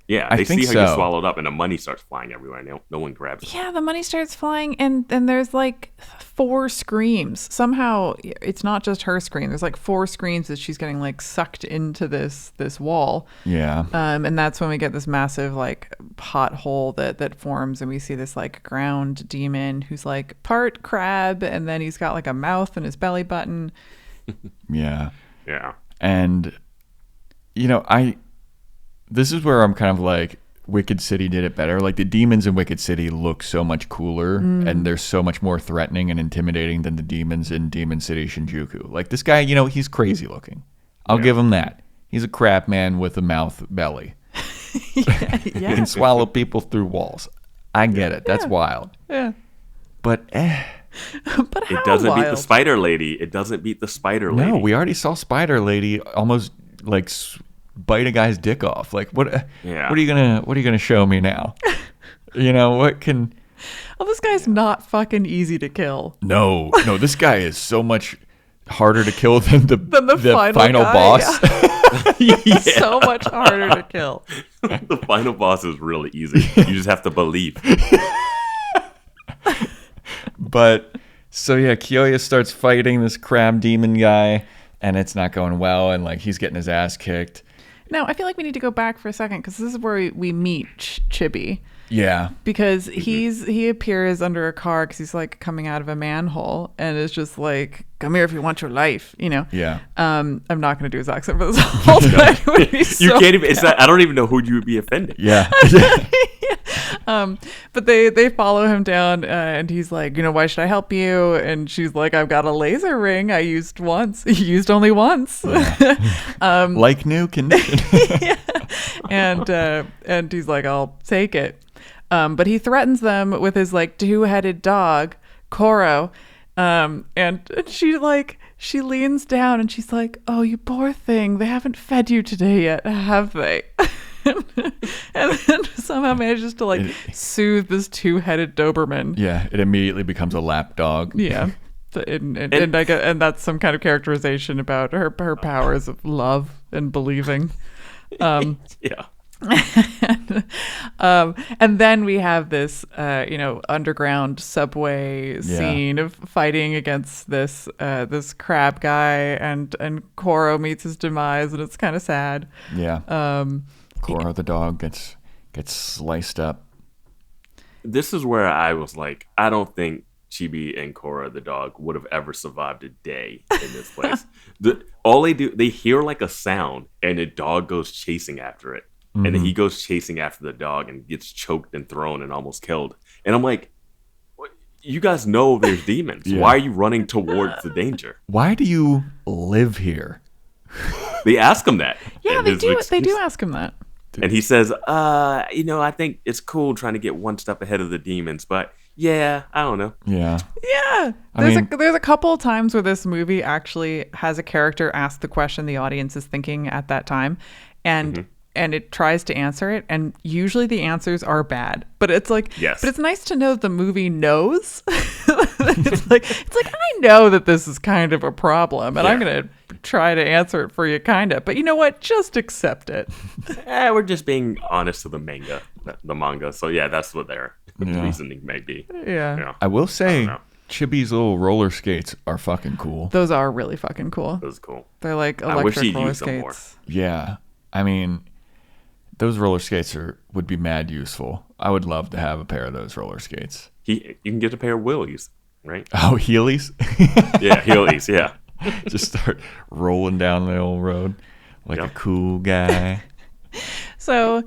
Yeah, they see her get swallowed up, and the money starts flying everywhere. No one grabs it. Yeah, the money starts flying, and there's like 4 screams. Somehow, it's not just her scream. There's like 4 screams as she's getting like sucked into this wall. Yeah. And that's when we get this massive like pothole that forms, and we see this like ground demon who's like part crab, and then he's got like a mouth and his belly button. Yeah. Yeah. And this is where I'm kind of like, Wicked City did it better. Like the demons in Wicked City look so much cooler and they're so much more threatening and intimidating than the demons in Demon City Shinjuku. Like this guy, he's crazy looking. I'll give him that. He's a crab man with a mouth belly. He can swallow people through walls. I get it. That's wild. Yeah. But But how it doesn't wild? beat the Spider Lady. It doesn't beat the Spider Lady. No, we already saw Spider Lady almost like bite a guy's dick off. Like what are you gonna show me now? What can This guy's not fucking easy to kill. No, this guy is so much harder to kill than the final guy, boss. Yeah. So much harder to kill. The final boss is really easy. You just have to believe. But so Kiyoya starts fighting this crab demon guy, and it's not going well, and like he's getting his ass kicked. Now, I feel like we need to go back for a second because this is where we meet Chibi. Yeah. Because he appears under a car because he's like coming out of a manhole and is just like, come here if you want your life, Yeah. I'm not going to do his accent for this whole time. It would be You can't even. I don't even know who you would be offending. Yeah. But they follow him down and he's like, why should I help you? And she's like, I've got a laser ring I used once. Used only once. Yeah. Like new condition. Yeah. And he's like, I'll take it. But he threatens them with his like 2-headed dog, Koro. And she leans down and she's like, oh, you poor thing. They haven't fed you today yet, have they? And then somehow manages to like soothe this 2-headed Doberman. Yeah, it immediately becomes a lap dog. Yeah. And that's some kind of characterization about her powers of love and believing. Yeah. And then we have this underground subway scene of fighting against this crab guy, and Koro meets his demise, and it's kind of sad. Yeah. Koro the dog gets sliced up. This is where I was like, I don't think Chibi and Koro the dog would have ever survived a day in this place. All they do, they hear like a sound, and a dog goes chasing after it. And then he goes chasing after the dog and gets choked and thrown and almost killed. And I'm like, you guys know there's demons. Yeah. Why are you running towards the danger? Why do you live here? They ask him that. Yeah, they do. They do ask him that. And he says, I think it's cool trying to get one step ahead of the demons, but yeah, I don't know. Yeah. Yeah. There's a couple of times where this movie actually has a character ask the question the audience is thinking at that time, and it tries to answer it, and usually the answers are bad. But it's like, yes. But it's nice to know that the movie knows. it's like I know that this is kind of a problem, and I'm gonna try to answer it for you, kind of. But you know what? Just accept it. We're just being honest to the manga. So yeah, that's what their reasoning may be. Yeah. I will say, Chibi's little roller skates are fucking cool. Those are really fucking cool. Those are cool. They're like electric roller skates. More. Yeah. I mean, those roller skates would be mad useful. I would love to have a pair of those roller skates. You can get a pair of Willies, right? Oh, Heelys? Yeah, Heelys, yeah. Just start rolling down the old road like a cool guy. So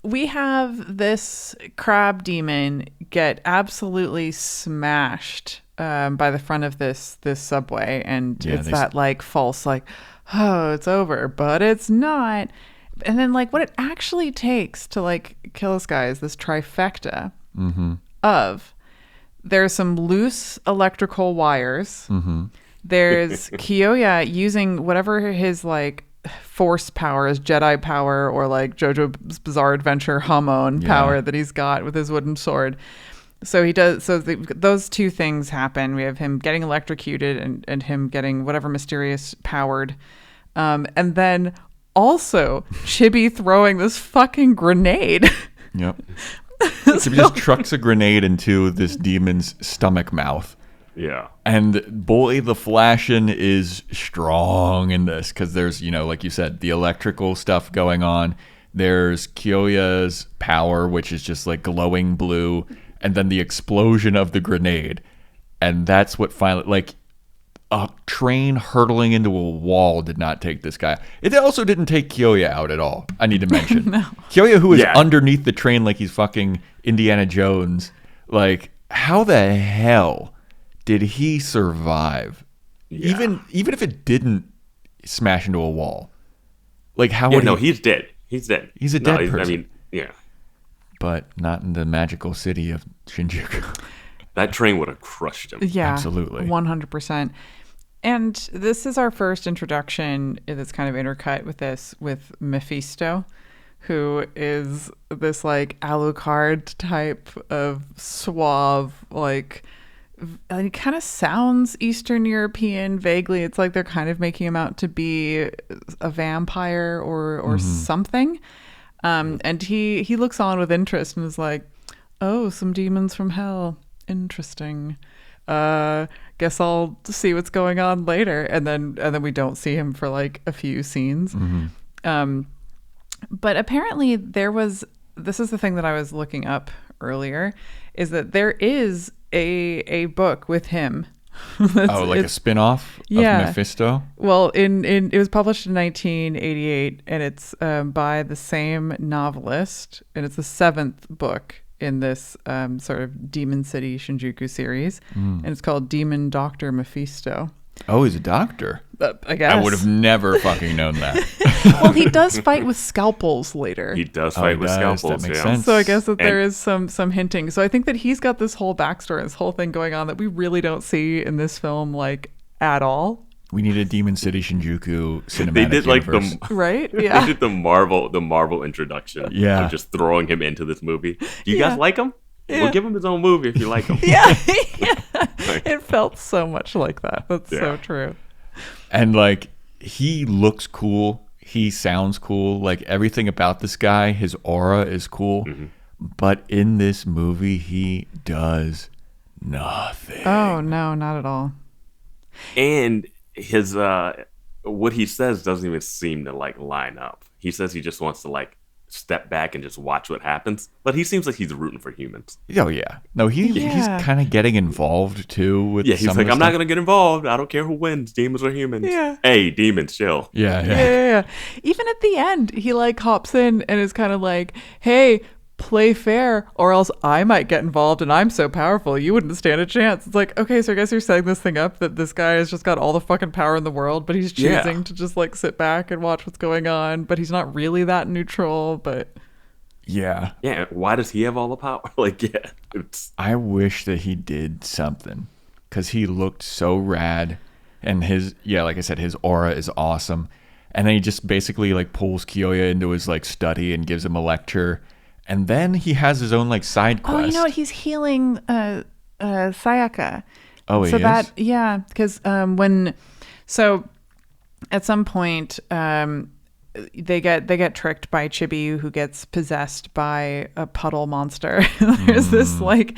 we have this crab demon get absolutely smashed by the front of this subway, and it's that like false like, oh, it's over, but it's not. And then like what it actually takes to like kill this guy is this trifecta of there's some loose electrical wires. There's Kiyoya using whatever his like force power, his Jedi power, or like JoJo's Bizarre Adventure Hamon power that he's got with his wooden sword. So he does. So those two things happen. We have him getting electrocuted and him getting whatever mysterious powered, and then also Chibi throwing this fucking grenade. Yep. Chibi just trucks a grenade into this demon's stomach mouth. Yeah. And boy, the flashing is strong in this because there's, like you said, the electrical stuff going on. There's Kyoya's power, which is just like glowing blue. And then the explosion of the grenade. And that's what finally, like, a train hurtling into a wall did not take this guy. It also didn't take Kyoya out at all, I need to mention. No. Kyoya, who is underneath the train like he's fucking Indiana Jones. Like, how the hell did he survive? Yeah. Even if it didn't smash into a wall. Like, how would he... No, he's dead. He's dead. He's a dead person. I mean, yeah. But not in the magical city of Shinjuku. That train would have crushed him. Yeah, absolutely. 100%. And this is our first introduction that's kind of intercut with this, with Mephisto, who is this like Alucard type of suave, like, and he kind of sounds Eastern European vaguely. It's like they're kind of making him out to be a vampire or something. And he looks on with interest and is like, oh, some demons from hell. Interesting. Guess I'll see what's going on later. And then we don't see him for like a few scenes. But apparently this is the thing that I was looking up earlier, is that there is a book with him. Like a spin-off of Mephisto? Well, it was published in 1988, and it's by the same novelist, and it's the 7th book in this sort of Demon City Shinjuku series, and it's called Demon Doctor Mephisto. Oh, he's a doctor. I guess. I would have never fucking known that. Well, he does fight with scalpels later. He does fight with scalpels. That makes sense. So I guess that there is some hinting. So I think that he's got this whole backstory, this whole thing going on that we really don't see in this film, like, at all. We need a Demon City Shinjuku cinematic They did universe. Right? Yeah. They did the Marvel introduction. Yeah. Of just throwing him into this movie. Do you guys like him? Yeah. We'll give him his own movie if you like him. Yeah. It felt so much like that. That's so true. And like, he looks cool. He sounds cool. Like, everything about this guy, his aura is cool. But in this movie, he does nothing. Oh, no, not at all. And his what he says doesn't even seem to like line up. He says he just wants to like step back and just watch what happens, but he seems like he's rooting for humans. Oh yeah, no, he's kind of getting involved too with he's like, I'm not gonna get involved, I don't care who wins, demons or humans. Hey, demons, chill. Yeah. Even at the end, he like hops in and is kind of like, hey, play fair or else I might get involved, and I'm so powerful you wouldn't stand a chance. It's like, okay, so I guess you're setting this thing up that this guy has just got all the fucking power in the world, but he's choosing to just like sit back and watch what's going on, but he's not really that neutral. But yeah, why does he have all the power? Like, I wish that he did something, because he looked so rad, and his like I said, his aura is awesome. And then he just basically like pulls Kyoya into his like study and gives him a lecture. And then he has his own like side quest. Oh, you know what? He's healing Sayaka. Oh, he is? Yeah, because at some point they get tricked by Chibi, who gets possessed by a puddle monster. There's this like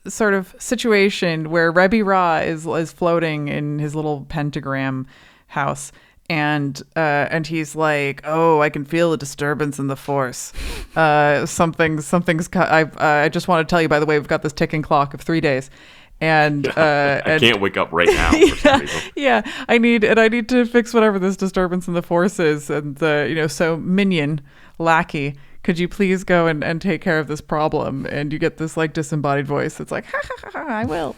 sort of situation where Rebi Ra is floating in his little pentagram house. And he's like, oh, I can feel a disturbance in the force. Something's. I just want to tell you, by the way, we've got this ticking clock of 3 days, and I can't wake up right now. For some reason. I need to fix whatever this disturbance in the force is. And so minion lackey, could you please go and take care of this problem? And you get this like disembodied voice that's like, ha ha ha, ha, I will.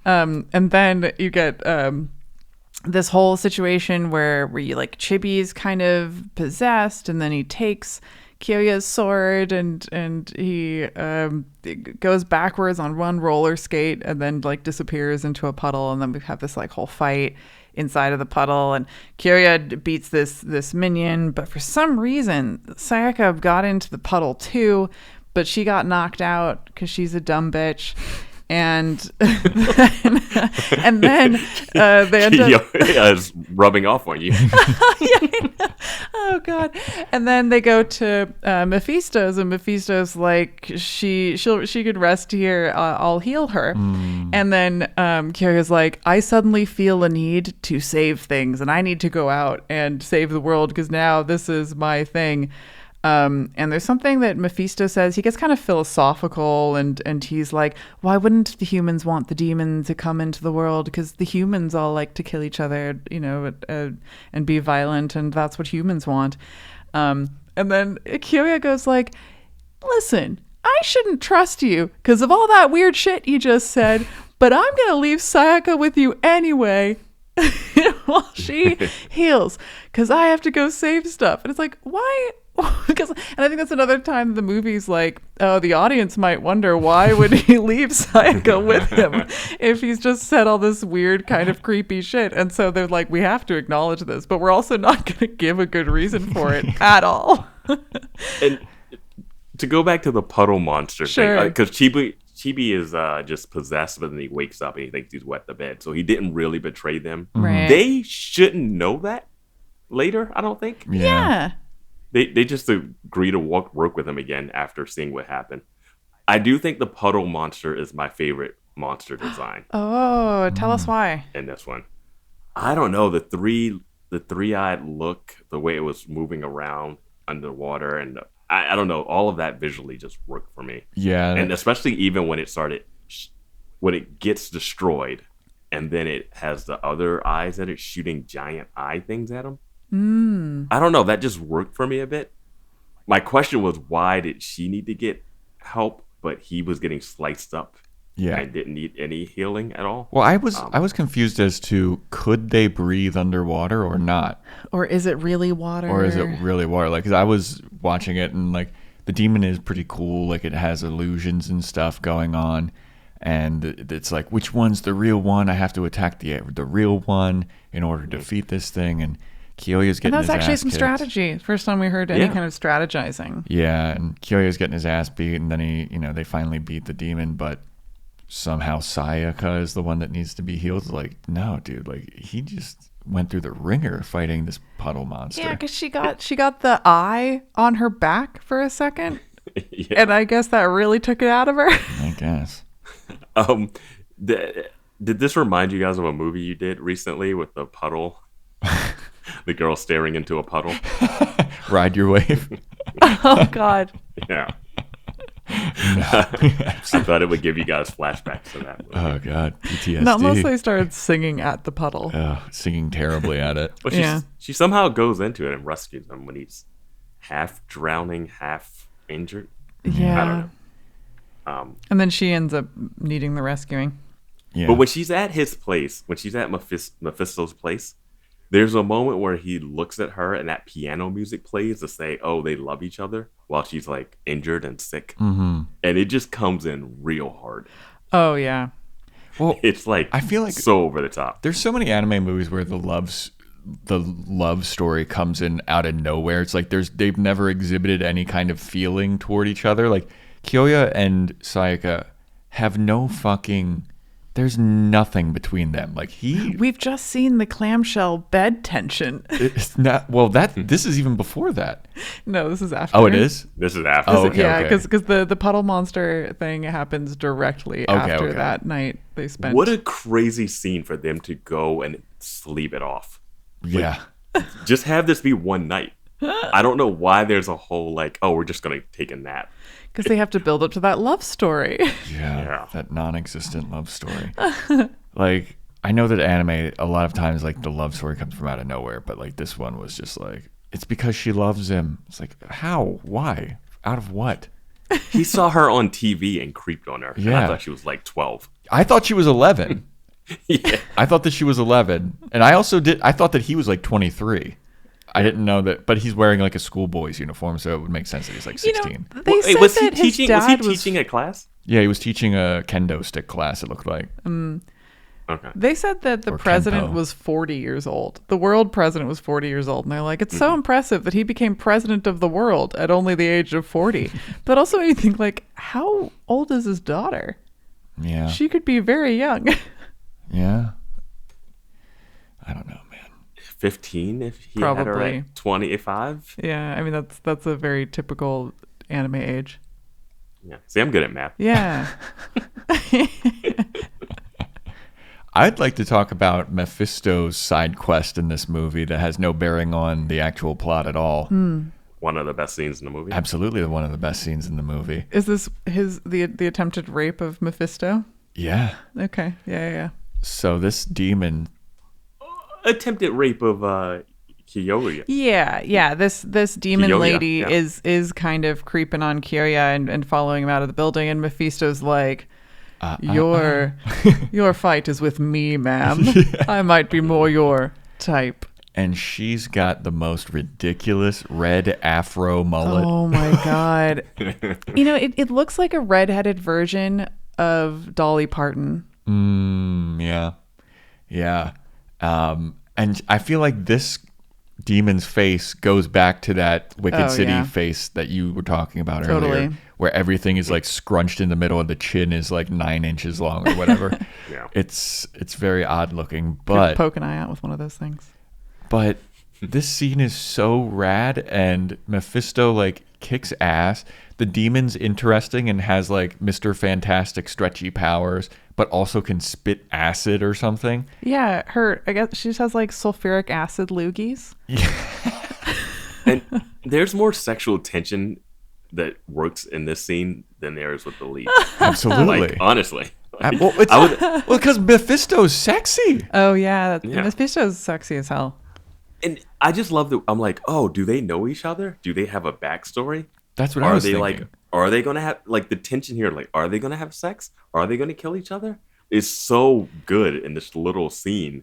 And then you get this whole situation where you like Chibi's kind of possessed, and then he takes Kyoya's sword, and he goes backwards on one roller skate and then like disappears into a puddle, and then we have this like whole fight inside of the puddle, and Kyoya beats this minion, but for some reason Sayaka got into the puddle too, but she got knocked out because she's a dumb bitch. And then they end up is rubbing off on you. Oh God! And then they go to Mephisto's, and Mephisto's like, she could rest here. I'll heal her. And then Kyoya's like, I suddenly feel a need to save things, and I need to go out and save the world because now this is my thing. And there's something that Mephisto says. He gets kind of philosophical, and he's like, why wouldn't the humans want the demon to come into the world? Because the humans all like to kill each other, and be violent, and that's what humans want. And then Kyoya goes like, listen, I shouldn't trust you because of all that weird shit you just said, but I'm going to leave Sayaka with you anyway while she heals because I have to go save stuff. And it's like, why? And I think that's another time the movie's like, oh, the audience might wonder why would he leave Sayaka with him if he's just said all this weird kind of creepy shit. And so they're like, we have to acknowledge this, but we're also not going to give a good reason for it at all. And to go back to the puddle monster thing, because Chibi is just possessed, but then he wakes up and he thinks he's wet the bed, so he didn't really betray them. Right. They shouldn't know that later, I don't think. Yeah. They just agree to work with him again after seeing what happened. I do think the puddle monster is my favorite monster design. Oh, tell us why. In this one, I don't know, the three-eyed look, the way it was moving around underwater, and I don't know, all of that visually just worked for me. Yeah, and especially even when it gets destroyed, and then it has the other eyes that it's shooting giant eye things at him. I don't know. That just worked for me a bit. My question was, why did she need to get help, but he was getting sliced up and didn't need any healing at all? Well, I was confused as to, could they breathe underwater or not? Or is it really water? Like, 'cause I was watching it and like the demon is pretty cool. Like it has illusions and stuff going on. And it's like, which one's the real one? I have to attack the real one in order to defeat this thing. And Kyoya's getting his ass kicked. And that's actually some strategy. First time we heard any kind of strategizing. Yeah, and Kyoya's getting his ass beat, and then they finally beat the demon, but somehow Sayaka is the one that needs to be healed. Like, no, dude, like he just went through the ringer fighting this puddle monster. Yeah, because she got the eye on her back for a second, and I guess that really took it out of her. I guess. Did this remind you guys of a movie you did recently with the puddle? The girl staring into a puddle. Ride Your Wave. Oh God. Yeah. I thought it would give you guys flashbacks to that movie. Oh God, PTSD. Not unless they started singing at the puddle. Singing terribly at it. But she somehow goes into it and rescues him when he's half drowning, half injured. Yeah. I don't know. And then she ends up needing the rescuing. Yeah. But when she's at his place, when she's at Mephisto's place, there's a moment where he looks at her and that piano music plays to say, oh, they love each other while she's like injured and sick. Mm-hmm. And it just comes in real hard. Oh, yeah. Well, it's like, I feel like so over the top. There's so many anime movies where the love story comes in out of nowhere. It's like they've never exhibited any kind of feeling toward each other. Like Kyoya and Sayaka have no fucking... There's nothing between them. Like we've just seen the clamshell bed tension. It's not. Well, this is even before that. No, this is after. Oh, it is. This is after. Oh, okay. Yeah, because the puddle monster thing happens directly after that night they spent. What a crazy scene for them to go and sleep it off. Yeah. Like, just have this be one night. I don't know why there's a whole like, oh, we're just gonna take a nap. Because they have to build up to that love story. Yeah, that non-existent love story. Like, I know that anime, a lot of times, like, the love story comes from out of nowhere, but, like, this one was just like, it's because she loves him. It's like, how? Why? Out of what? He saw her on TV and creeped on her. Yeah. I thought she was, like, 12. I thought she was 11. Yeah. I thought that she was 11. And I thought that he was, like, 23. I didn't know that, but he's wearing like a schoolboy's uniform, so it would make sense that he's like 16. They said was he that his teaching? dad Was he teaching a class? Yeah, he was teaching a kendo stick class. It looked like. Okay. They said that the president Kenpo. was 40 years old. The world president was 40 years old. And they're like, it's so impressive that he became president of the world at only the age of 40. But also you think, like, how old is his daughter? Yeah. She could be very young. Yeah. I don't know, man. 15 if he had her Probably. at 25. Yeah, I mean, that's a very typical anime age. Yeah. See, I'm good at math. Yeah. I'd like to talk about Mephisto's side quest in this movie that has no bearing on the actual plot at all. One of the best scenes in the movie. Absolutely one of the best scenes in the movie. Is this the attempted rape of Mephisto? Yeah. Okay. Yeah. So this demon... Attempted rape of Kiyoya. Yeah. This demon Kiyoya, lady yeah. is kind of creeping on Kiyoya and following him out of the building, and Mephisto's like, your fight is with me, ma'am. I might be more your type. And she's got the most ridiculous red afro mullet. Oh my god. It looks like a redheaded version of Dolly Parton. Yeah. And I feel like this demon's face goes back to that Wicked City face that you were talking about earlier, where everything is like scrunched in the middle and the chin is like 9 inches long or whatever. Yeah. It's very odd looking, but Poke an eye out with one of those things. But this scene is so rad, and Mephisto like kicks ass. The demon's interesting and has like Mr. Fantastic stretchy powers, but also can spit acid or something. Yeah, I guess she just has like sulfuric acid loogies. And there's more sexual tension that works in this scene than there is with the lead. Absolutely. Like, honestly. Well, because Mephisto's sexy. Oh yeah, Yeah. Mephisto's sexy as hell. And I just love that. I'm like, oh, do they know each other? Do they have a backstory? That's what I was thinking. Like, are they going to have, like, the tension here? Like, are they going to have sex? Are they going to kill each other? It's so good in this little scene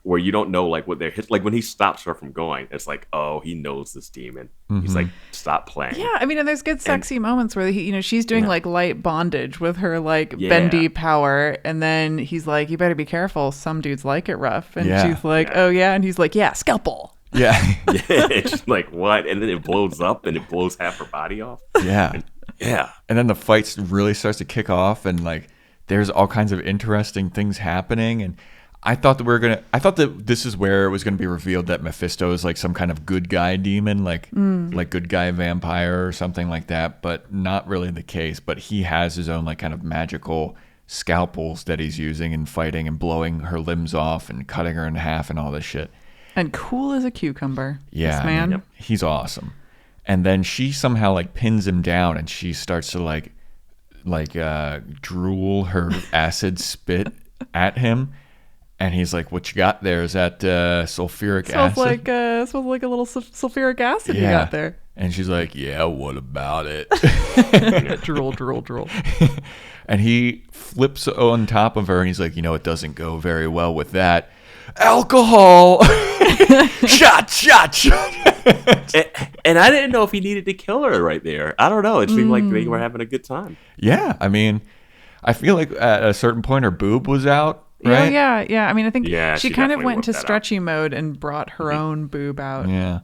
where you don't know, like, what they're hit. Like, when he stops her from going, it's like, oh, he knows this demon. He's like, stop playing. Yeah, I mean, and there's good sexy moments where she's doing like light bondage with her like bendy power, and then he's like, "You better be careful. Some dudes like it rough." And she's like, "Oh yeah," and he's like, "Yeah, scalpel." Yeah. Yeah, it's just like, what? And then it blows up and it blows half her body off. Yeah. Yeah. And then the fight really starts to kick off, and like there's all kinds of interesting things happening. And I thought that this is where it was gonna be revealed that Mephisto is like some kind of good guy demon, like good guy vampire or something like that, but not really the case. But he has his own like kind of magical scalpels that he's using and fighting and blowing her limbs off and cutting her in half and all this shit. And cool as a cucumber. Yeah, this man. He's awesome. And then she somehow like pins him down, and she starts to like drool her acid spit at him. And he's like, "What you got there? Is that sulfuric acid?" Smells like a little sulfuric acid you got there. And she's like, "Yeah, what about it?" Drool. And he flips on top of her, and he's like, "It doesn't go very well with that. Alcohol." shot. And I didn't know if he needed to kill her right there. I don't know. It seemed like they were having a good time. Yeah, I mean, I feel like at a certain point her boob was out. Right? Yeah. I mean, I think she kind of definitely went into whipped that stretchy mode and brought her own boob out. Yeah.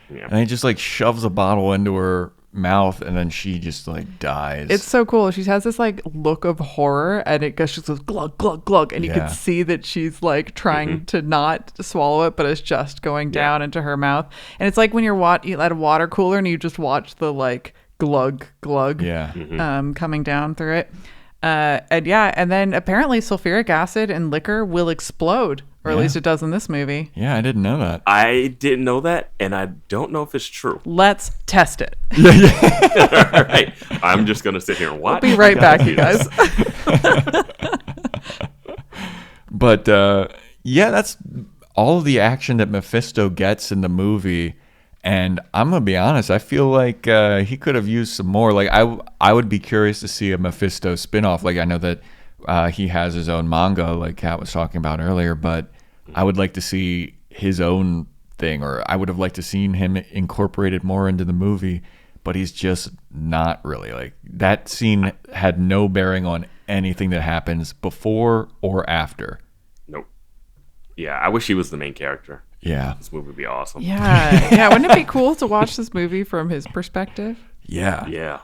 And he just like shoves a bottle into her mouth, and then she just like dies. It's so cool. She has this like look of horror, and it goes, she goes glug glug glug, and you can see that she's like trying to not swallow it, but it's just going down into her mouth. And it's like when you're at a water cooler and you just watch the like glug glug coming down through it. And then apparently sulfuric acid and liquor will explode, or at least it does in this movie. Yeah, I didn't know that. I didn't know that, and I don't know if it's true. Let's test it. All right. I'm just going to sit here and watch. We'll be right back, you guys. But that's all of the action that Mephisto gets in the movie. And I'm going to be honest, I feel like he could have used some more. Like, I would be curious to see a Mephisto spinoff. Like, I know that he has his own manga, like Kat was talking about earlier, but I would like to see his own thing, or I would have liked to seen him incorporated more into the movie, but he's just not really. Like, that scene had no bearing on anything that happens before or after. Nope. Yeah, I wish he was the main character. Yeah. This movie would be awesome. Yeah. Wouldn't it be cool to watch this movie from his perspective? Yeah. Yeah.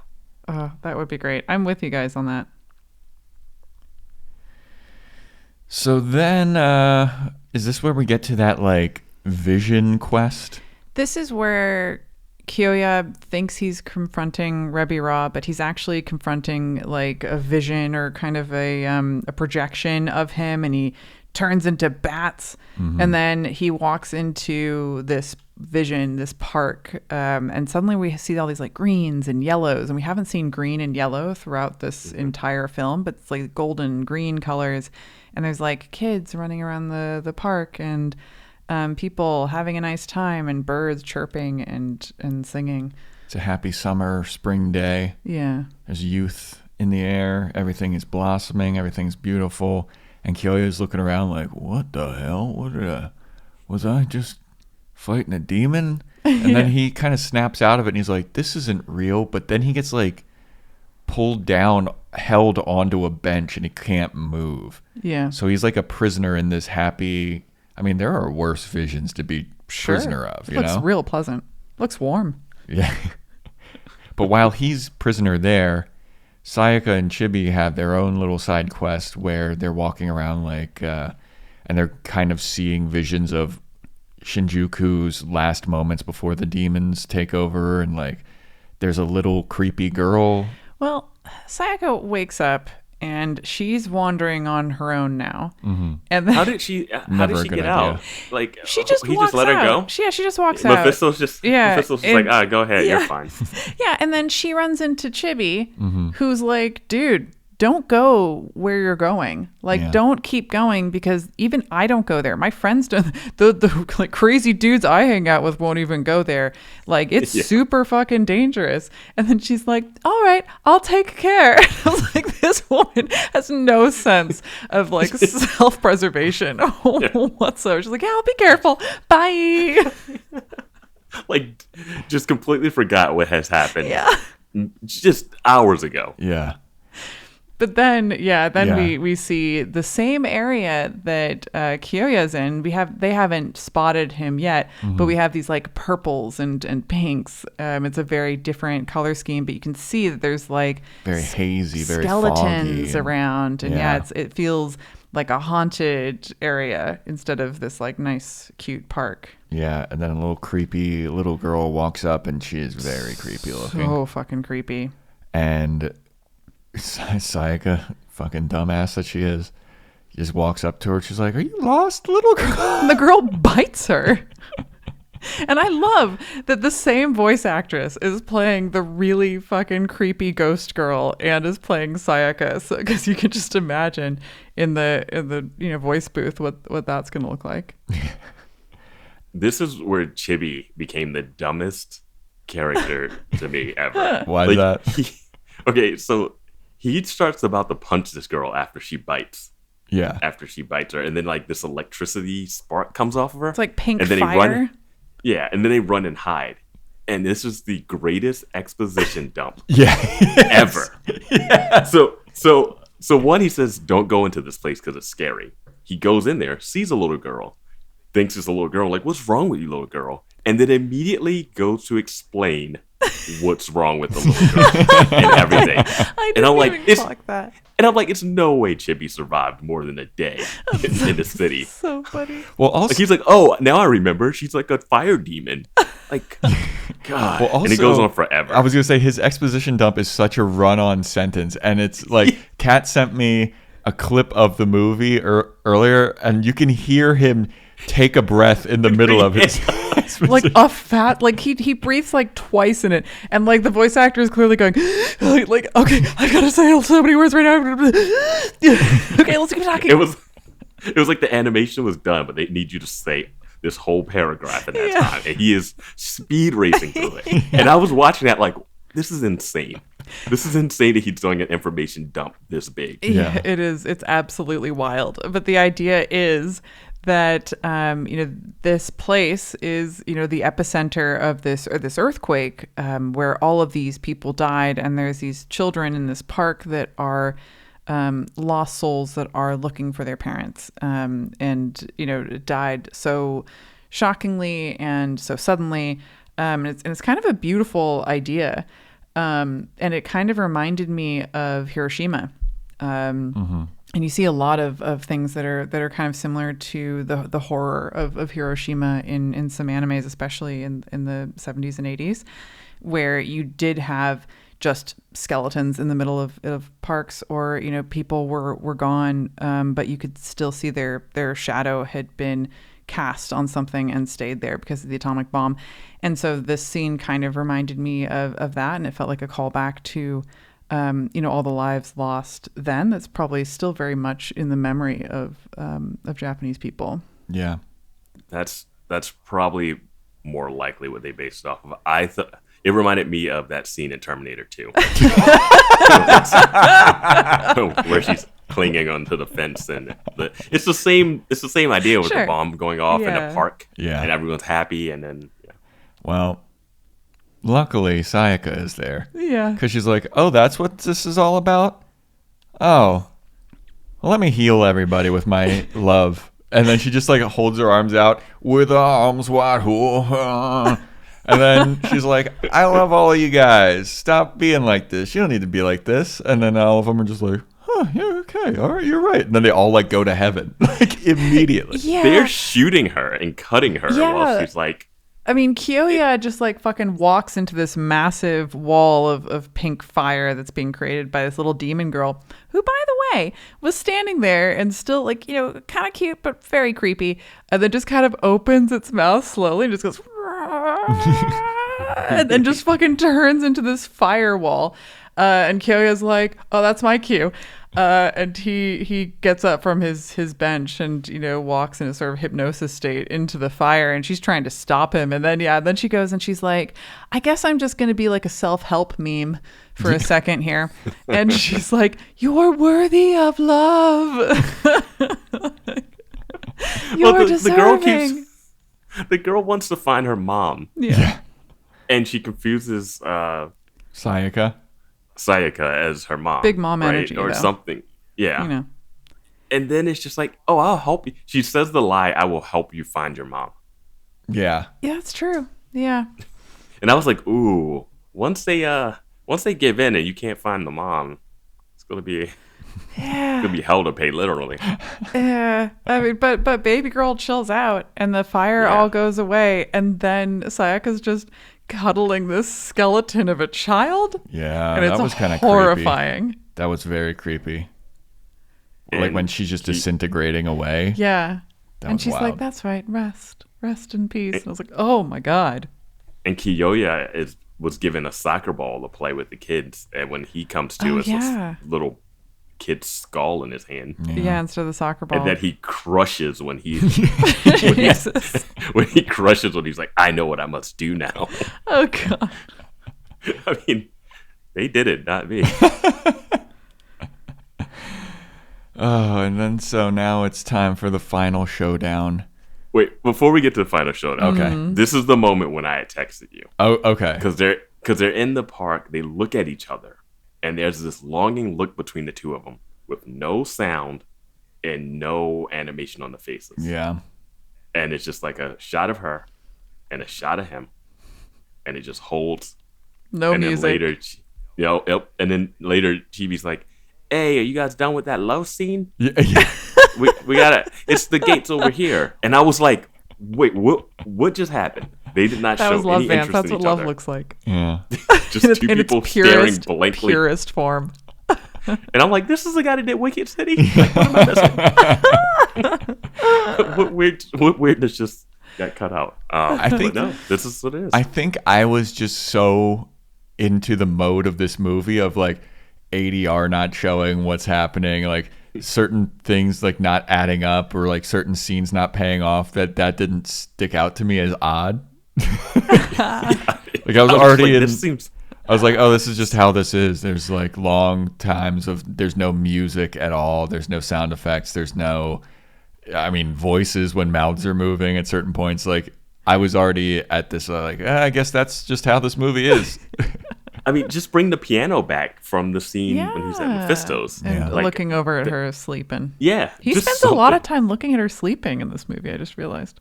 Oh, that would be great. I'm with you guys on that. So then, is this where we get to that, like, vision quest? This is where Kyoya thinks he's confronting Rebi Ra, but he's actually confronting, like, a vision or kind of a projection of him, and he turns into bats. Mm-hmm. And then he walks into this vision, this park, and suddenly we see all these, like, greens and yellows, and we haven't seen green and yellow throughout this entire film, but it's, like, golden green colors. And there's, like, kids running around the park, and people having a nice time, and birds chirping and singing. It's a happy summer, spring day. Yeah. There's youth in the air. Everything is blossoming. Everything's beautiful. And Kyoya's looking around like, what the hell? Was I just fighting a demon? And then he kind of snaps out of it, and he's like, this isn't real. But then he gets, like, pulled down, held onto a bench, and he can't move. Yeah. So he's like a prisoner in this happy... I mean, there are worse visions to be prisoner of, you know? Looks real pleasant. Looks warm. Yeah. But while he's prisoner there, Sayaka and Chibi have their own little side quest where they're walking around, like, and they're kind of seeing visions of Shinjuku's last moments before the demons take over, and, like, there's a little creepy girl. Well, Sayaka wakes up and she's wandering on her own now. Mm-hmm. And then, how did she get out? Like, she just he walks just let out. her go? Yeah, she just walks out. Mephisto's just like, go ahead, you're fine. Yeah, and then she runs into Chibi, who's like, dude, don't go where you're going. Like, don't keep going, because even I don't go there. My friends don't. The like crazy dudes I hang out with won't even go there. Like, it's super fucking dangerous. And then she's like, all right, I'll take care. I was like, this woman has no sense of, like, self-preservation whatsoever. She's like, yeah, I'll be careful. Bye. Like, just completely forgot what has happened. Yeah. Just hours ago. Yeah. But then, we see the same area that Kyoya's in. They haven't spotted him yet, but we have these, like, purples and pinks. It's a very different color scheme, but you can see that there's, like, very hazy, very skeletons foggy around, and it feels like a haunted area instead of this, like, nice, cute park. Yeah, and then a little creepy little girl walks up, and she is very creepy looking. So fucking creepy. And Sayaka, fucking dumbass that she is, just walks up to her. She's like, are you lost, little girl? And the girl bites her. And I love that the same voice actress is playing the really fucking creepy ghost girl and is playing Sayaka. So, because you can just imagine in the voice booth what that's going to look like. This is where Chibi became the dumbest character to me ever. Why is that? So he starts about to punch this girl after she bites. Yeah. After she bites her. And then, like, this electricity spark comes off of her. It's like pink and then fire. And then they run and hide. And this is the greatest exposition dump ever. Yeah. So one, he says, don't go into this place because it's scary. He goes in there, sees a little girl, thinks it's a little girl, like, what's wrong with you, little girl? And then immediately goes to explain what's wrong with the little girl and everything. I'm like, it's no way Chibi survived more than a day in the city. So funny. Well, also, like, he's like, oh, now I remember. She's like a fire demon. Like, God. Well, also, and it goes on forever. I was gonna say, his exposition dump is such a run-on sentence, and it's like, Kat sent me a clip of the movie earlier, and you can hear him take a breath in the middle of it. Like a fat, like he breathes like twice in it, and like the voice actor is clearly going like okay, I gotta say so many words right now. Okay, let's keep talking. It was like the animation was done, but they need you to say this whole paragraph in that time, and he is speed racing through it. And I was watching that like, this is insane. This is insane that he's doing an information dump this big. Yeah, it is. It's absolutely wild. But the idea is that this place is the epicenter of this earthquake, where all of these people died, and there's these children in this park that are lost souls that are looking for their parents, and died so shockingly and so suddenly, and it's kind of a beautiful idea, and it kind of reminded me of Hiroshima. And you see a lot of things that are kind of similar to the horror of Hiroshima in some animes, especially in the 70s and 80s, where you did have just skeletons in the middle of parks, or people were gone, but you could still see their shadow had been cast on something and stayed there because of the atomic bomb. And so this scene kind of reminded me of that, and it felt like a callback to all the lives lost then. That's probably still very much in the memory of Japanese people. Yeah, that's probably more likely what they based it off of. I thought it reminded me of that scene in Terminator 2, where she's clinging onto the fence, and it's the same idea with the bomb going off in a park, and everyone's happy, and then well. Luckily, Sayaka is there. Yeah. Because she's like, oh, that's what this is all about? Oh. Well, let me heal everybody with my love. And then she just like holds her arms out with arms wide. And then she's like, I love all of you guys. Stop being like this. You don't need to be like this. And then all of them are just like, yeah, okay. All right, you're right. And then they all like go to heaven. Like immediately. Yeah. They're shooting her and cutting her while she's like, I mean, Kiyoya just like fucking walks into this massive wall of pink fire that's being created by this little demon girl, who, by the way, was standing there and still like, kind of cute, but very creepy. And then just kind of opens its mouth slowly and just goes, and then just fucking turns into this firewall. And Kiyoya's like, oh, that's my cue. And he gets up from his bench and walks in a sort of hypnosis state into the fire, and she's trying to stop him, and then she goes and she's like, I guess I'm just going to be like a self-help meme for a second here, and she's like, you're worthy of love. You're deserving. The girl wants to find her mom, and she confuses Sayaka as her mom. Big mom energy, or though. something. Yeah. And then it's just like, oh, I'll help you. She says the lie, I will help you find your mom. Yeah. Yeah, that's true. Yeah. And I was like, ooh, once they give in and you can't find the mom, it's gonna be hell to pay, literally. Yeah. I mean, but baby girl chills out and the fire all goes away, and then Sayaka's just cuddling this skeleton of a child. Yeah, and it's that was kind of horrifying. Creepy. That was very creepy. Like when she's just disintegrating away. Yeah. And she's wild. like, that's right, rest in peace. And I was like, oh my God. And Kiyoya was given a soccer ball to play with the kids, and when he comes to, it's this little kid's skull in his hand. Yeah, instead of the soccer ball. And that he crushes when he when he crushes when he's like, I know what I must do now. Oh God. I mean, they did it, not me. Oh, and then so now it's time for the final showdown. Wait, before we get to the final showdown, okay, this is the moment when I had texted you. Oh, okay. Because they're in the park, they look at each other, and there's this longing look between the two of them with no sound and no animation on the faces. Yeah. And it's just like a shot of her and a shot of him, and it just holds. No and music. Then later, and then later Chibi's like, hey, are you guys done with that love scene? Yeah. we gotta, it's the gates over here. And I was like, wait, what just happened? They did not that show was love, any Vance. interest That's in what each love other. looks like. Yeah. Just two people staring blankly. Purest form. And I'm like, this is the guy that did Wicked City? Like, what am I missing? What weirdness just got cut out? I think no, this is what it is. I think I was just so into the mode of this movie of like ADR not showing what's happening, like certain things like not adding up, or like certain scenes not paying off, that didn't stick out to me as odd. Like I was already like, in. This seems. I was like, oh, this is just how this is. There's like long times of there's no music at all. There's no sound effects. There's no. I mean, voices when mouths are moving at certain points. Like, I was already at this, I guess that's just how this movie is. I mean, just bring the piano back from the scene when he's at Mephisto's. And looking over at her sleeping. Yeah. He spends a lot of time looking at her sleeping in this movie, I just realized.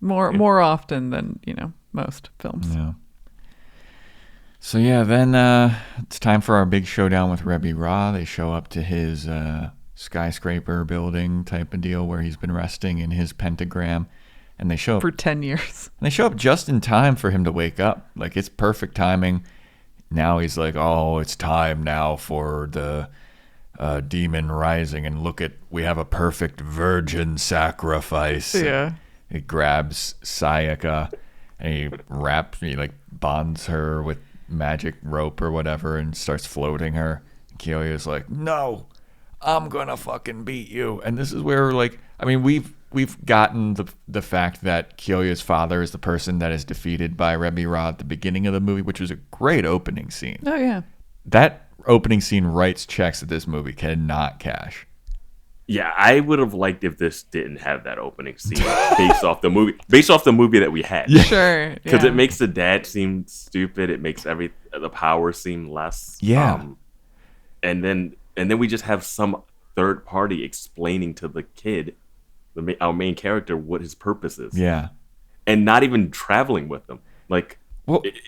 More often than, most films. Yeah. So, then it's time for our big showdown with Rebbe Ra. They show up to his skyscraper building type of deal where he's been resting in his pentagram. And they show up for 10 years. And they show up just in time for him to wake up. Like, it's perfect timing. Now he's like, oh, it's time now for the demon rising. And look we have a perfect virgin sacrifice. Yeah. He grabs Sayaka and he bonds her with magic rope or whatever and starts floating her. Kyoya's like, no, I'm gonna fucking beat you. And this is where, we've gotten the fact that Kyoya's father is the person that is defeated by Rebbe Ra at the beginning of the movie, which was a great opening scene. Oh, yeah. That opening scene writes checks that this movie cannot cash. Yeah, I would have liked if this didn't have that opening scene based off the movie that we had. Yeah. Sure. Because it makes the dad seem stupid. It makes the power seem less. Yeah. And then we just have some third party explaining to the kid, our main character, what his purpose is. Yeah. And not even traveling with them.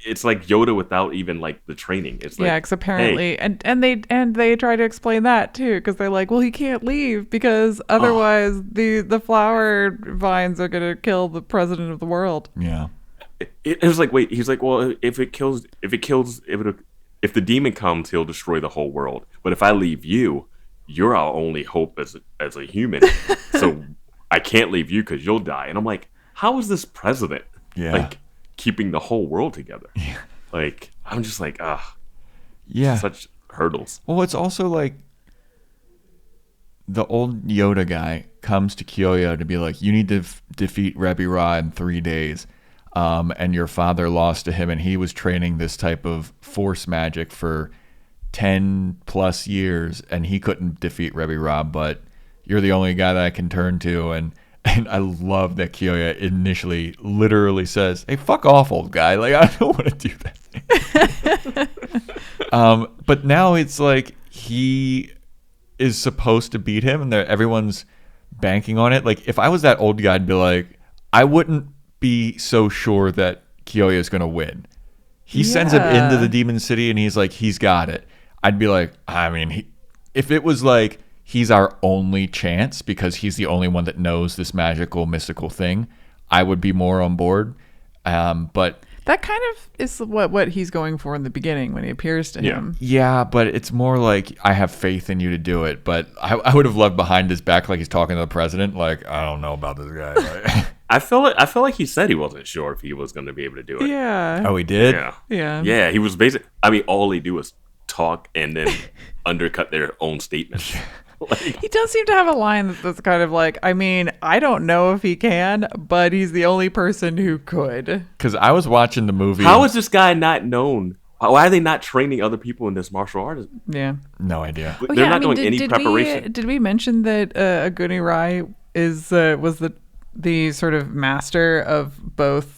It's like Yoda without even the training. It's because apparently, hey. and they try to explain that too, because they're like, well, he can't leave because otherwise the flower vines are gonna kill the president of the world. Yeah. It was like, wait, he's like, well, if the demon comes, he'll destroy the whole world. But if I leave you, you're our only hope as a human. So I can't leave you because you'll die. And I'm like, how is this president? Yeah. Keeping the whole world together. Yeah. I'm just like, yeah, such hurdles. Well, it's also like the old Yoda guy comes to Kyoya to be like, you need to defeat Rebbe Ra in 3 days. And your father lost to him, and he was training this type of force magic for 10 plus years, and he couldn't defeat Rebbe Ra, but you're the only guy that I can turn to. And I love that Kyoya initially literally says, hey, fuck off, old guy. I don't want to do that. But now it's like he is supposed to beat him, and everyone's banking on it. If I was that old guy, I'd be like, I wouldn't be so sure that Kyoya is going to win. He sends him into the demon city, and he's like, he's got it. I'd be like, if it was like, he's our only chance because he's the only one that knows this magical, mystical thing, I would be more on board. But that kind of is what he's going for in the beginning when he appears to him. Yeah, but it's more like, I have faith in you to do it. But I would have loved behind his back, he's talking to the president. I don't know about this guy. I feel like he said he wasn't sure if he was going to be able to do it. Yeah. Oh, he did? Yeah. Yeah, he was basically, all they do is talk and then undercut their own statements. He does seem to have a line that's kind of I don't know if he can, but he's the only person who could. Because I was watching the movie. How is this guy not known? Why are they not training other people in this martial art? Yeah. No idea. They're not doing any preparation. Did we mention that Aguni Rai was the sort of master of both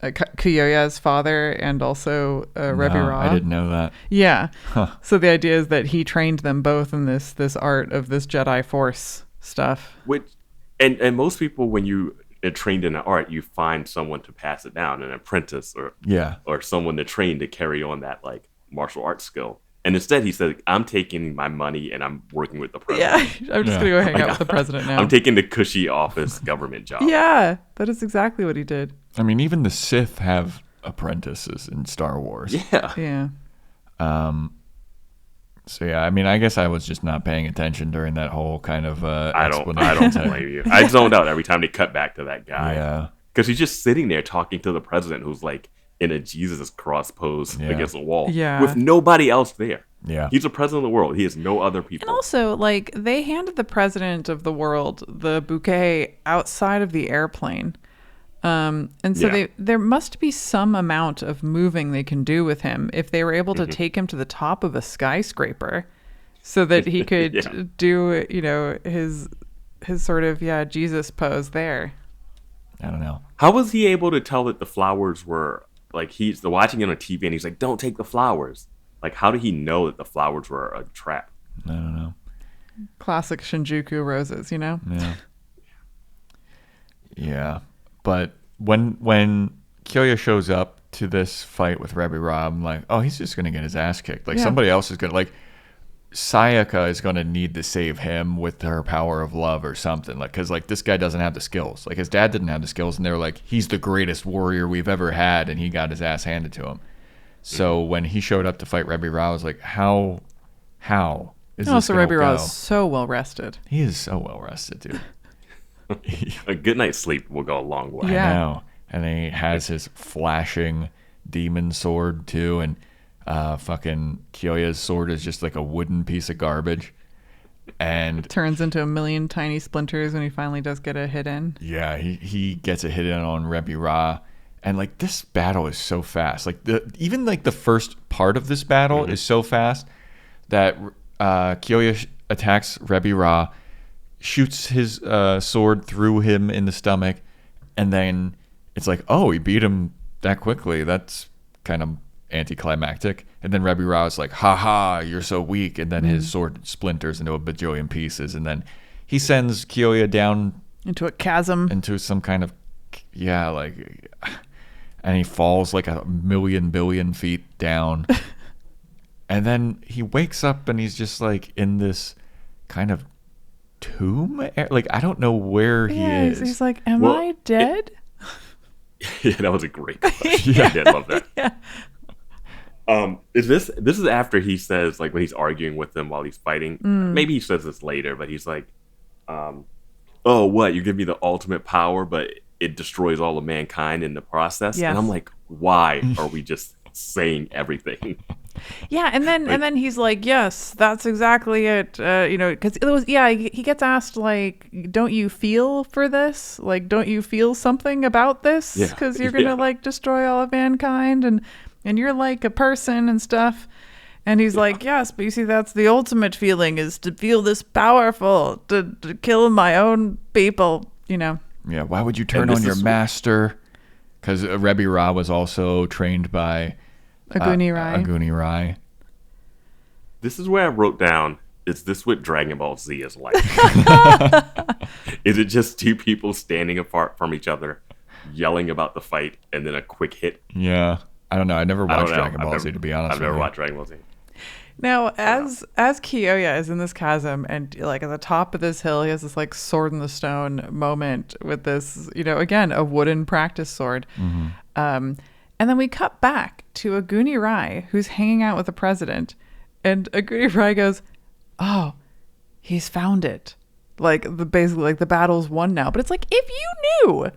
Kyoya's father and also Rebbe Ra? I didn't know that. Yeah. Huh. So the idea is that he trained them both in this art of this Jedi Force stuff. And most people, when you are trained in an art, you find someone to pass it down, an apprentice or someone to train to carry on that martial arts skill. And instead, he said, I'm taking my money and I'm working with the president. Yeah, I'm just going to go hang out with the president now. I'm taking the cushy office government job. Yeah, that is exactly what he did. Even the Sith have apprentices in Star Wars. Yeah. Yeah. So, yeah, I guess I was just not paying attention during that whole kind of explanation. I don't blame you. I zoned out every time they cut back to that guy. Yeah. Because he's just sitting there talking to the president who's in a Jesus cross pose against the wall with nobody else there. Yeah. He's the president of the world. He has no other people. And also, they handed the president of the world the bouquet outside of the airplane. And so there must be some amount of moving they can do with him if they were able to take him to the top of a skyscraper so that he could do, sort of Jesus pose there. I don't know. How was he able to tell that the flowers were like he's watching it on TV and he's like, "Don't take the flowers." Like, how did he know that the flowers were a trap? I don't know. Classic Shinjuku roses, you know? Yeah. Yeah. But when Kyoya shows up to this fight with Rebby Rob, I'm like, oh, he's just going to get his ass kicked. Like, somebody else is going to, like, Sayaka is going to need to save him with her power of love or something. Like, because, like, this guy doesn't have the skills. Like, his dad didn't have the skills, and they were like, he's the greatest warrior we've ever had, and he got his ass handed to him. So when he showed up to fight Rebby Rob, I was like, how is this going to Rebby go? Rob is so well rested. He is so well rested, dude. A good night's sleep will go a long way. Yeah. I know. And he has his flashing demon sword too, and fucking Kyoya's sword is just like a wooden piece of garbage. And turns into a million tiny splinters when he finally does get a hit in. Yeah, he gets a hit in on Rebby Ra. And like this battle is so fast. Like even like the first part of this battle is so fast that Kyoya attacks Rebby Ra, shoots his sword through him in the stomach, and then it's like, oh, he beat him that quickly. That's kind of anticlimactic. And then Rebby Ra is like, ha, you're so weak. And then his sword splinters into a bajillion pieces. And then he sends Kyoya down into a chasm, into some kind of and he falls like a billion feet down. And then he wakes up and he's just like in this kind of tomb. Like, I don't know where he is. He's like, am I dead? Yeah, that was a great question. I did love that. Yeah. This is after he says, like, when he's arguing with them while he's fighting. Maybe he says this later, but he's like, oh, what? You give me the ultimate power, but it destroys all of mankind in the process. Yes. And I'm like, why are we just saying everything? Yeah, and then he's like, yes, that's exactly it. Because it was, he gets asked, like, don't you feel for this? Like, don't you feel something about this? Because you're gonna like destroy all of mankind, and you're like a person and stuff. And he's like, yes, but you see, that's the ultimate feeling, is to feel this powerful, to kill my own people, you know. Yeah, why would you turn on your master? Because Rebby Ra was also trained by Aguni Rai. This is where I wrote down, is this what Dragon Ball Z is like? Is it just two people standing apart from each other, yelling about the fight, and then a quick hit? Yeah. I don't know. I never watched Dragon Ball Z, to be honest with you. I've never watched Dragon Ball Z. Now, as Kyoya is in this chasm and like at the top of this hill, he has this like sword in the stone moment with this, again, a wooden practice sword. And then we cut back to Aguni Rai, who's hanging out with the president. And Aguni Rai goes, oh, he's found it. Like, basically, like, the battle's won now. But it's like, if you knew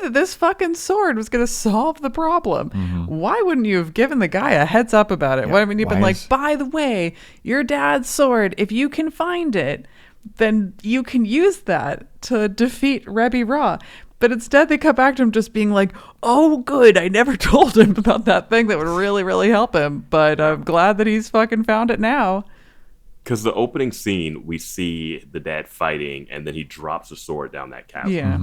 that this fucking sword was going to solve the problem, why wouldn't you have given the guy a heads up about it? Yeah, You've been like, by the way, your dad's sword, if you can find it, then you can use that to defeat Rebby Ra. But instead, they cut back to him just being like, oh, good, I never told him about that thing that would really, really help him. But I'm glad that he's fucking found it now. Because the opening scene, we see the dad fighting, and then he drops a sword down that chasm. Yeah.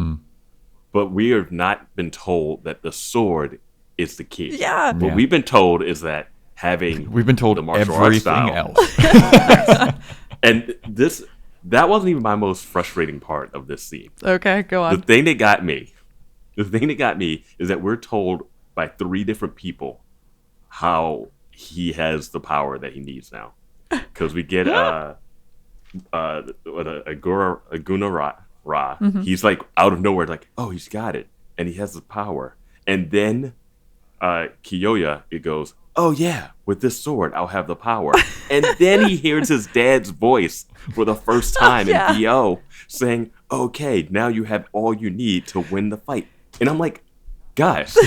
But we have not been told that the sword is the key. Yeah. What we've been told is that we've been told the martial everything arts else. Yes. And that wasn't even my most frustrating part of this scene. Okay, go on. The thing that got me is that we're told by 3 different people how he has the power that he needs now. Because we get Aguna Ra. He's like out of nowhere, like, oh, he's got it, and he has the power. And then Kyoya, it goes, oh yeah, with this sword, I'll have the power. And then he hears his dad's voice for the first time in BO saying, okay, now you have all you need to win the fight. And I'm like, guys,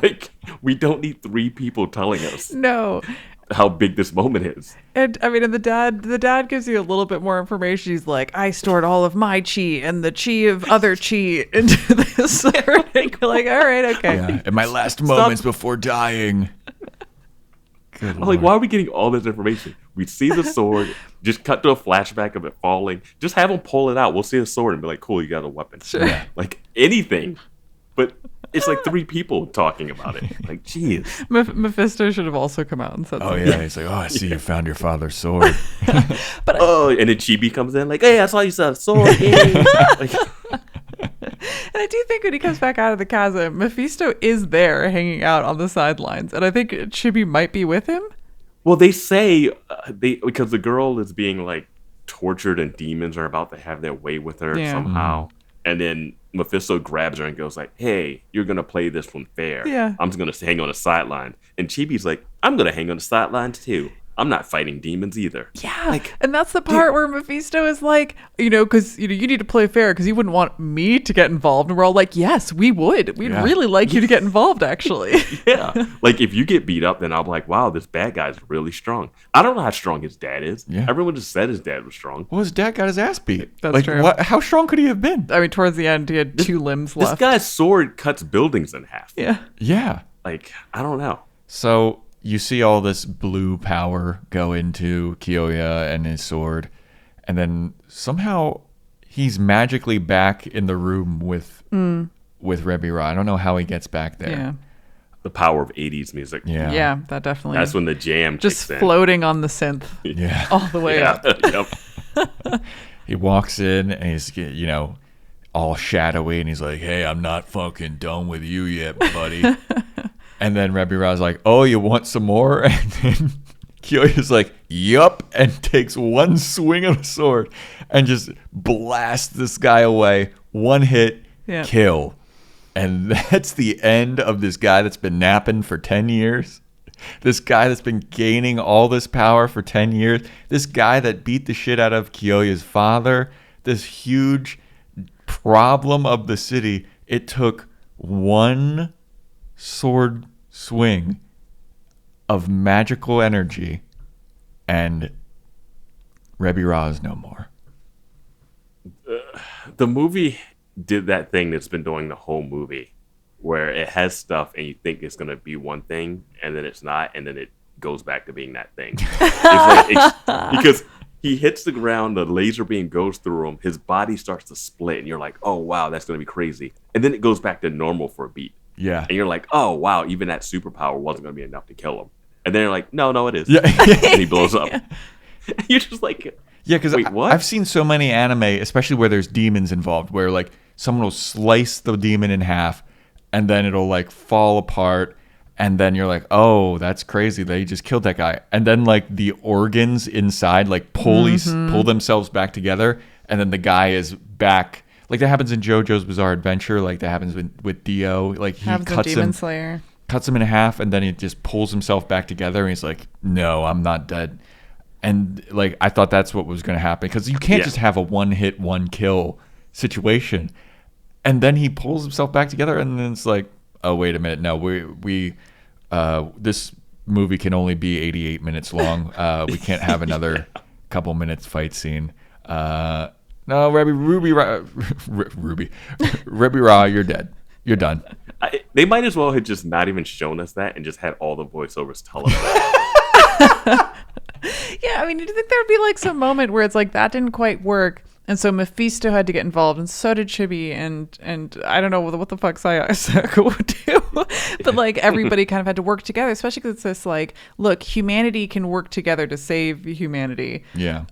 like, we don't need 3 people telling us. No. How big this moment is. And I mean, and the dad gives you a little bit more information. He's like, I stored all of my chi and the chi of other chi into this sword. And you're like, all right, okay. Yeah, in my last moments before dying. I'm like, why are we getting all this information? We see the sword. Just cut to a flashback of it falling. Just have him pull it out. We'll see the sword and be like, cool, you got a weapon. Sure. Yeah. Like anything. But it's like 3 people talking about it. Like, geez. Mephisto should have also come out and said something. Yeah. He's like, I see you found your father's sword. But and then Chibi comes in like, hey, I saw you saw a sword. Hey. Like, and I do think when he comes back out of the chasm, Mephisto is there hanging out on the sidelines. And I think Chibi might be with him. well, they say because the girl is being like tortured and demons are about to have their way with her somehow. And then Mephisto grabs her and goes like, hey, you're going to play this one fair. Yeah. I'm just going to hang on the sideline. And Chibi's like, I'm going to hang on the sidelines too. I'm not fighting demons either. Yeah. Like, and that's the part where Mephisto is like, because you need to play fair because you wouldn't want me to get involved. And we're all like, yes, we would. We'd really like you to get involved, actually. Yeah. Like, if you get beat up, then I'm like, wow, this bad guy's really strong. I don't know how strong his dad is. Yeah. Everyone just said his dad was strong. Well, his dad got his ass beat. That's true. How strong could he have been? I mean, towards the end, he had 2 limbs left. This guy's sword cuts buildings in half. Yeah. Yeah. Like, I don't know. So you see all this blue power go into Kiyoya and his sword, and then somehow he's magically back in the room with Rebira. I don't know how he gets back there. Yeah. The power of 80s music. Yeah. Yeah, that definitely. That's when the jam just kicks in. floating on the synth. Yeah. All the way up. Yep. He walks in and he's, all shadowy, and he's like, hey, I'm not fucking done with you yet, buddy. And then Rebira's like, oh, you want some more? And then Kiyoya's like, yup, and takes one swing of the sword and just blasts this guy away. 1 hit, kill. And that's the end of this guy that's been napping for 10 years. This guy that's been gaining all this power for 10 years. This guy that beat the shit out of Kiyoya's father. This huge problem of the city. It took one sword swing of magical energy, and Rebira is no more. The movie did that thing that's been doing the whole movie, where it has stuff and you think it's going to be one thing, and then it's not, and then it goes back to being that thing. Because he hits the ground, the laser beam goes through him, his body starts to split, and you're like, oh, wow, that's going to be crazy. And then it goes back to normal for a beat. Yeah. And you're like, oh, wow, even that superpower wasn't going to be enough to kill him. And then you're like, no, it is. Yeah. And he blows up. You're just like, yeah, because what? I've seen so many anime, especially where there's demons involved, where like someone will slice the demon in half and then it'll like fall apart. And then you're like, oh, that's crazy. They just killed that guy. And then like the organs inside like pull themselves back together. And then the guy is back. Like that happens in JoJo's Bizarre Adventure. Like that happens with Dio. Like he cuts him in half, and then he just pulls himself back together. And he's like, no, I'm not dead. And like I thought that's what was going to happen, because you can't just have a 1-hit, 1-kill situation. And then he pulls himself back together, and then it's like, oh, wait a minute. No, we this movie can only be 88 minutes long. We can't have another couple minutes fight scene. No, Rebira, you're dead. You're done. They might as well have just not even shown us that and just had all the voiceovers tell us that. Yeah, I mean, do you think there would be like some moment where it's like that didn't quite work, and so Mephisto had to get involved, and so did Chibi, and I don't know what the fuck Sayaka would do, but like everybody kind of had to work together, especially because it's this like, look, humanity can work together to save humanity. Yeah.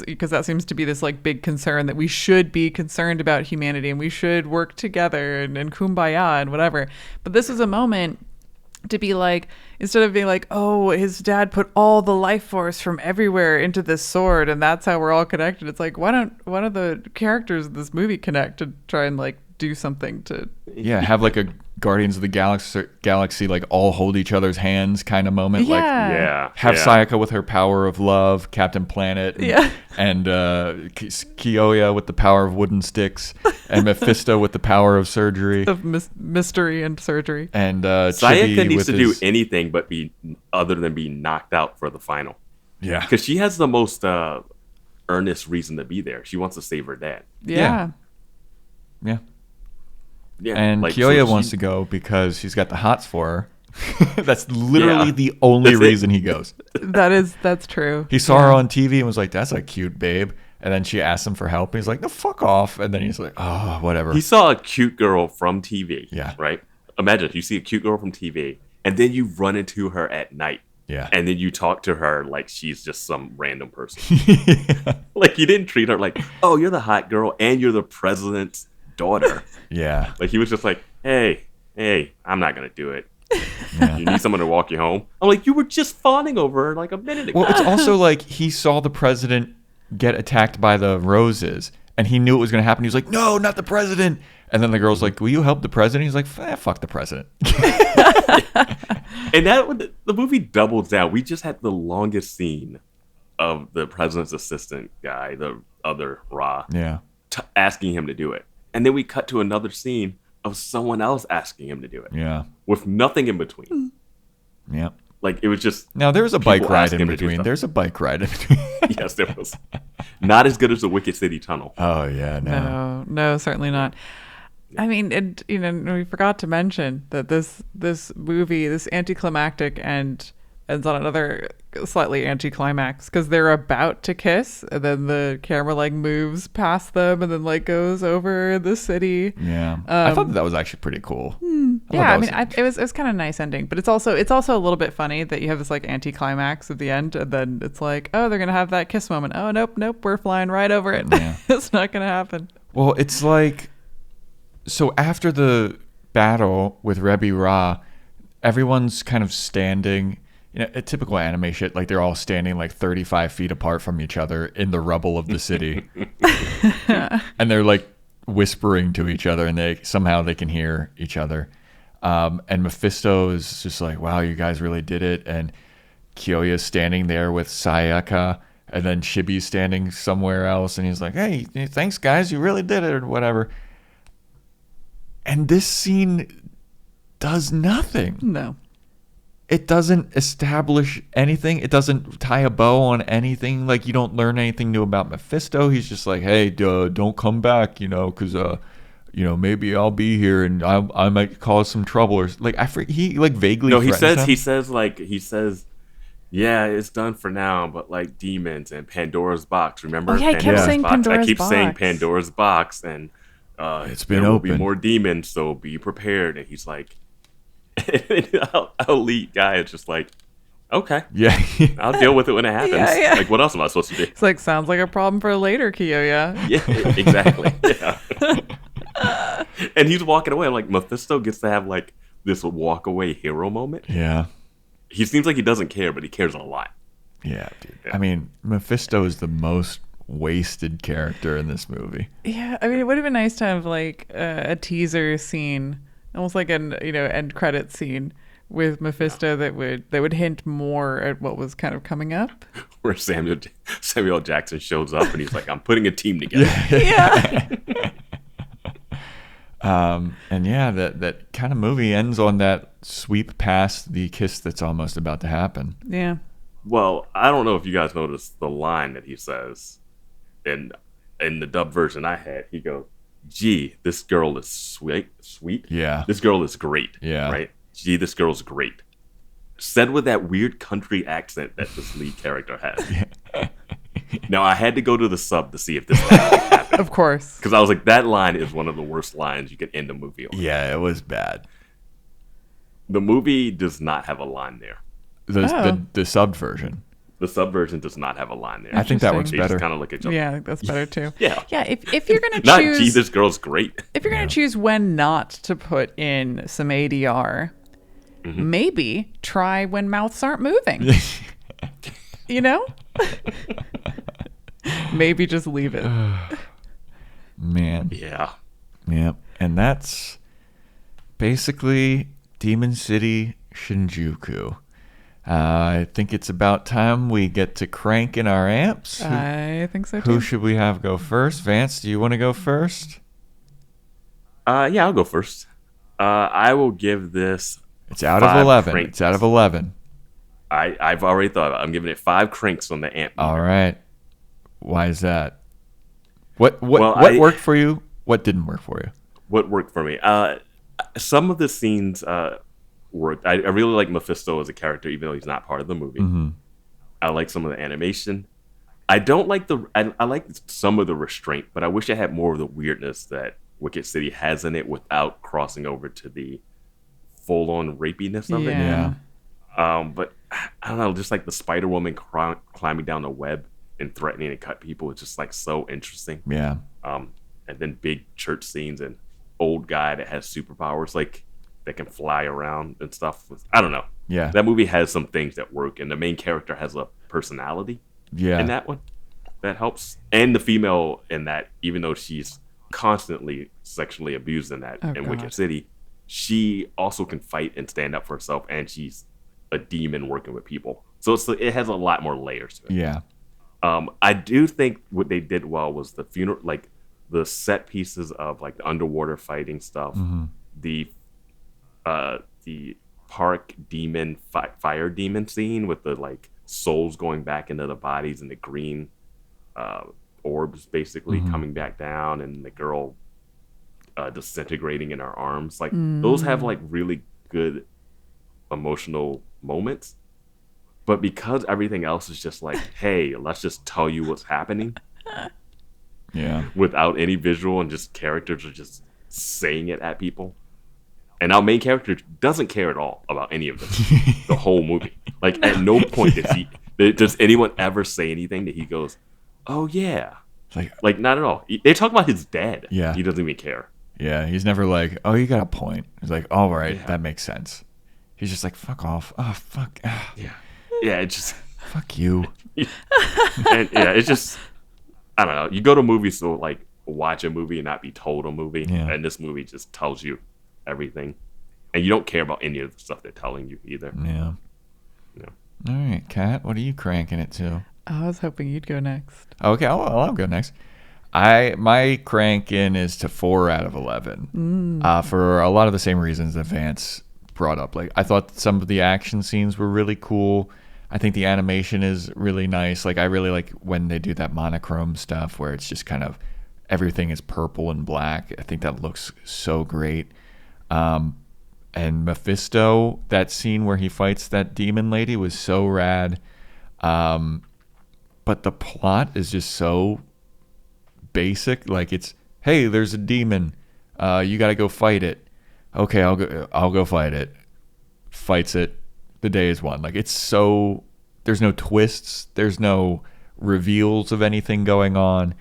Because that seems to be this like big concern, that we should be concerned about humanity and we should work together and kumbaya and whatever. But this is a moment to be like, instead of being like, oh, his dad put all the life force from everywhere into this sword and that's how we're all connected. It's like, why don't the characters of this movie connect to try and like do something to have like a Guardians of the Galaxy like all hold each other's hands kind of moment. Have Sayaka with her power of love, Captain Planet, and Kiyoya with the power of wooden sticks, and Mephisto with the power of surgery, of mystery and surgery. And Sayaka needs to do anything but be other than be knocked out for the final. Yeah, because she has the most earnest reason to be there. She wants to save her dad. Yeah. And like, Kiyoya wants to go because she's got the hots for her. That's literally the only reason he goes. That's true. He saw her on TV and was like, "That's a cute babe." And then she asked him for help. And he's like, "No, fuck off." And then he's like, "Oh, whatever." He saw a cute girl from TV. Yeah. Right? Imagine you see a cute girl from TV, and then you run into her at night. Yeah. And then you talk to her like she's just some random person. Yeah. Like, you didn't treat her like, "Oh, you're the hot girl and you're the president's daughter." Yeah. Like, he was just like, hey, I'm not going to do it. Yeah. You need someone to walk you home? I'm like, you were just fawning over her like a minute ago. Well, it's also like he saw the president get attacked by the roses, and he knew it was going to happen. He was like, "No, not the president." And then the girl's like, "Will you help the president?" He's like, "Fuck the president." And the movie doubles down. We just had the longest scene of the president's assistant guy, the other Ra, asking him to do it. And then we cut to another scene of someone else asking him to do it. Yeah. With nothing in between. Yeah. Like, it was just... Now, there's a bike ride in between. There's a bike ride in between. Yes, there was. Not as good as the Wicked City Tunnel. Oh, yeah, No, certainly not. I mean, we forgot to mention that this movie, this anticlimactic and ends on another slightly anticlimax, because they're about to kiss, and then the camera like moves past them and then like goes over the city. Yeah, I thought that was actually pretty cool. It was kind of a nice ending, but it's also a little bit funny that you have this like anticlimax at the end, and then it's like, oh, they're gonna have that kiss moment. Oh, nope, we're flying right over it. Yeah. It's not gonna happen. Well, it's like, so after the battle with Rebbe Ra, everyone's kind of standing. A typical anime shit, like they're all standing like 35 feet apart from each other in the rubble of the city. And they're like whispering to each other, and they can hear each other. And Mephisto is just like, "Wow, you guys really did it." And Kyoya's standing there with Sayaka, and then Shibi's standing somewhere else, and he's like, "Hey, thanks guys, you really did it," or whatever. And this scene does nothing. No. It doesn't establish anything. It doesn't tie a bow on anything. Like, you don't learn anything new about Mephisto. He's just like, "Hey, don't come back, because maybe I'll be here and I might cause some trouble." Or like, he like vaguely. No, he says, "Yeah, it's done for now, but like demons and Pandora's box. Remember?" Oh, yeah, I kept saying Pandora's box. I keep saying Pandora's box, and it's been there open. Will be more demons, so be prepared. And he's like. Elite guy is just like, okay, yeah, I'll deal with it when it happens. Yeah. Like, what else am I supposed to do? It's like, sounds like a problem for later, Kyoya. Yeah, exactly. Yeah. And he's walking away. Like, Mephisto gets to have like this walk away hero moment. Yeah, he seems like he doesn't care, but he cares a lot. Yeah, dude. Yeah. I mean, Mephisto is the most wasted character in this movie. Yeah, I mean, it would have been nice to have like a teaser scene. Almost like an end credit scene with Mephisto that would hint more at what was kind of coming up. Where Samuel Jackson shows up and he's like, "I'm putting a team together." Yeah. And yeah, that kind of movie ends on that sweep past the kiss that's almost about to happen. Yeah. Well, I don't know if you guys noticed the line that he says in the dub version I had. He goes, "Gee, this girl is sweet. Yeah. This girl is great." Yeah. Right? "Gee, this girl's great." Said with that weird country accent that this lead character has. Yeah. Now, I had to go to the sub to see if this actually happened. Of course. Because I was like, that line is one of the worst lines you can end a movie on. Yeah, it was bad. The movie does not have a line there. The sub version. The sub version does not have a line there. I think that works They better. just kind of look at each other. Yeah, I think that's better too. Yeah. Yeah, if you're going to Not, choose... "Gee, this girl's great." If you're going to choose when not to put in some ADR, maybe try when mouths aren't moving. Maybe just leave it. Man. Yeah. Yeah. And that's basically Demon City Shinjuku. I think it's about time we get to cranking our amps. I think so too. Who should we have go first? Vance, do you want to go first? Yeah, I'll go first. I will give this. It's out of 11. Cranks. It's out of 11. I've already thought about it. I'm giving it 5 cranks on the amp meter. All right. Why is that? What worked for you? What didn't work for you? What worked for me? Some of the scenes worked. I really like Mephisto as a character, even though he's not part of the movie. Mm-hmm. I like some of the animation. I don't like I like some of the restraint, but I wish I had more of the weirdness that Wicked City has in it without crossing over to the full-on rapiness of it. Yeah. But I don't know, just like the Spider-Woman climbing down the web and threatening to cut people is just like so interesting. Yeah. And then big church scenes and old guy that has superpowers like that can fly around and stuff. I don't know. Yeah. That movie has some things that work, and the main character has a personality. Yeah. In that one, that helps. And the female in that, even though she's constantly sexually abused in that in Wicked City, she also can fight and stand up for herself, and she's a demon working with people. So it has a lot more layers to it. Yeah. I do think what they did well was the funeral, like the set pieces of like the underwater fighting stuff, the park demon fire demon scene with the like souls going back into the bodies and the green orbs basically coming back down, and the girl disintegrating in her arms. Like those have like really good emotional moments. But because everything else is just like, hey, let's just tell you what's happening. Yeah. Without any visual, and just characters are just saying it at people. And our main character doesn't care at all about any of this. The whole movie. Like at no point does anyone ever say anything that he goes, oh yeah. Like not at all. They talk about his dad. Yeah. He doesn't even care. Yeah. He's never like, oh, you got a point. He's like, all right, that makes sense. He's just like, fuck off. Oh, fuck. Yeah. Yeah, it's just fuck you. And yeah, it's just, I don't know. You go to movies to like watch a movie and not be told a movie. Yeah. And this movie just tells you everything. And you don't care about any of the stuff they're telling you either. Yeah. All right, Kat, what are you cranking it to? I was hoping you'd go next. Okay, I'll go next. My cranking is to 4 out of 11 for a lot of the same reasons that Vance brought up. Like, I thought some of the action scenes were really cool. I think the animation is really nice. Like, I really like when they do that monochrome stuff where it's just kind of everything is purple and black. I think that looks so great. And Mephisto, that scene where he fights that demon lady was so rad. But the plot is just so basic. Like, it's, hey, there's a demon. You got to go fight it. Okay, I'll go fight it. Fights it. The day is won. Like, it's so, there's no twists. There's no reveals of anything going on.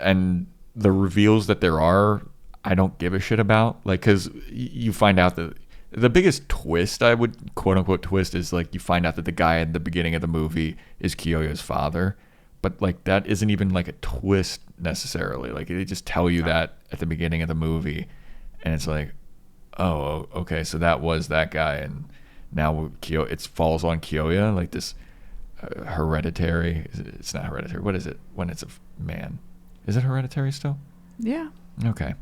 And the reveals that there are, I don't give a shit about. Like, because you find out that the biggest twist, I would quote unquote twist, is like you find out that the guy at the beginning of the movie is Kyoya's father. But like that isn't even like a twist necessarily. Like they just tell you that at the beginning of the movie, and it's like, oh, okay, so that was that guy, and now it falls on Kyoya, like this hereditary. It's not hereditary. What is it when it's a man? Is it hereditary still? Yeah. Okay.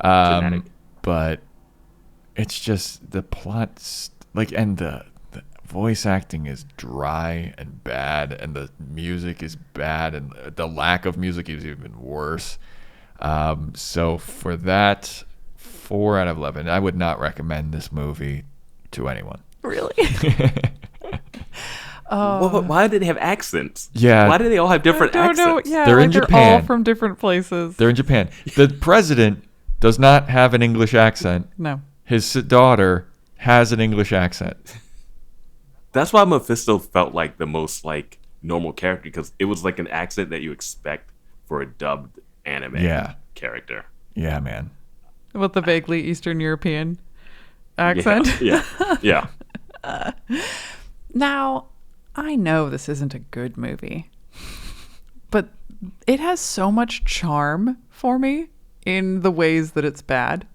Genetic. But it's just the plot's like, and the voice acting is dry and bad, and the music is bad, and the lack of music is even worse. So for that, 4 out of 11, I would not recommend this movie to anyone. Really? Why do they have accents? Yeah. Why do they all have different accents? Yeah, they're like in they're Japan. all from different places. They're in Japan. The president does not have an English accent. No. His daughter has an English accent. That's why Mephisto felt like the most like normal character, because it was like an accent that you expect for a dubbed anime character. Yeah, man. With the vaguely Eastern European accent. Yeah. Now, I know this isn't a good movie, but it has so much charm for me in the ways that it's bad.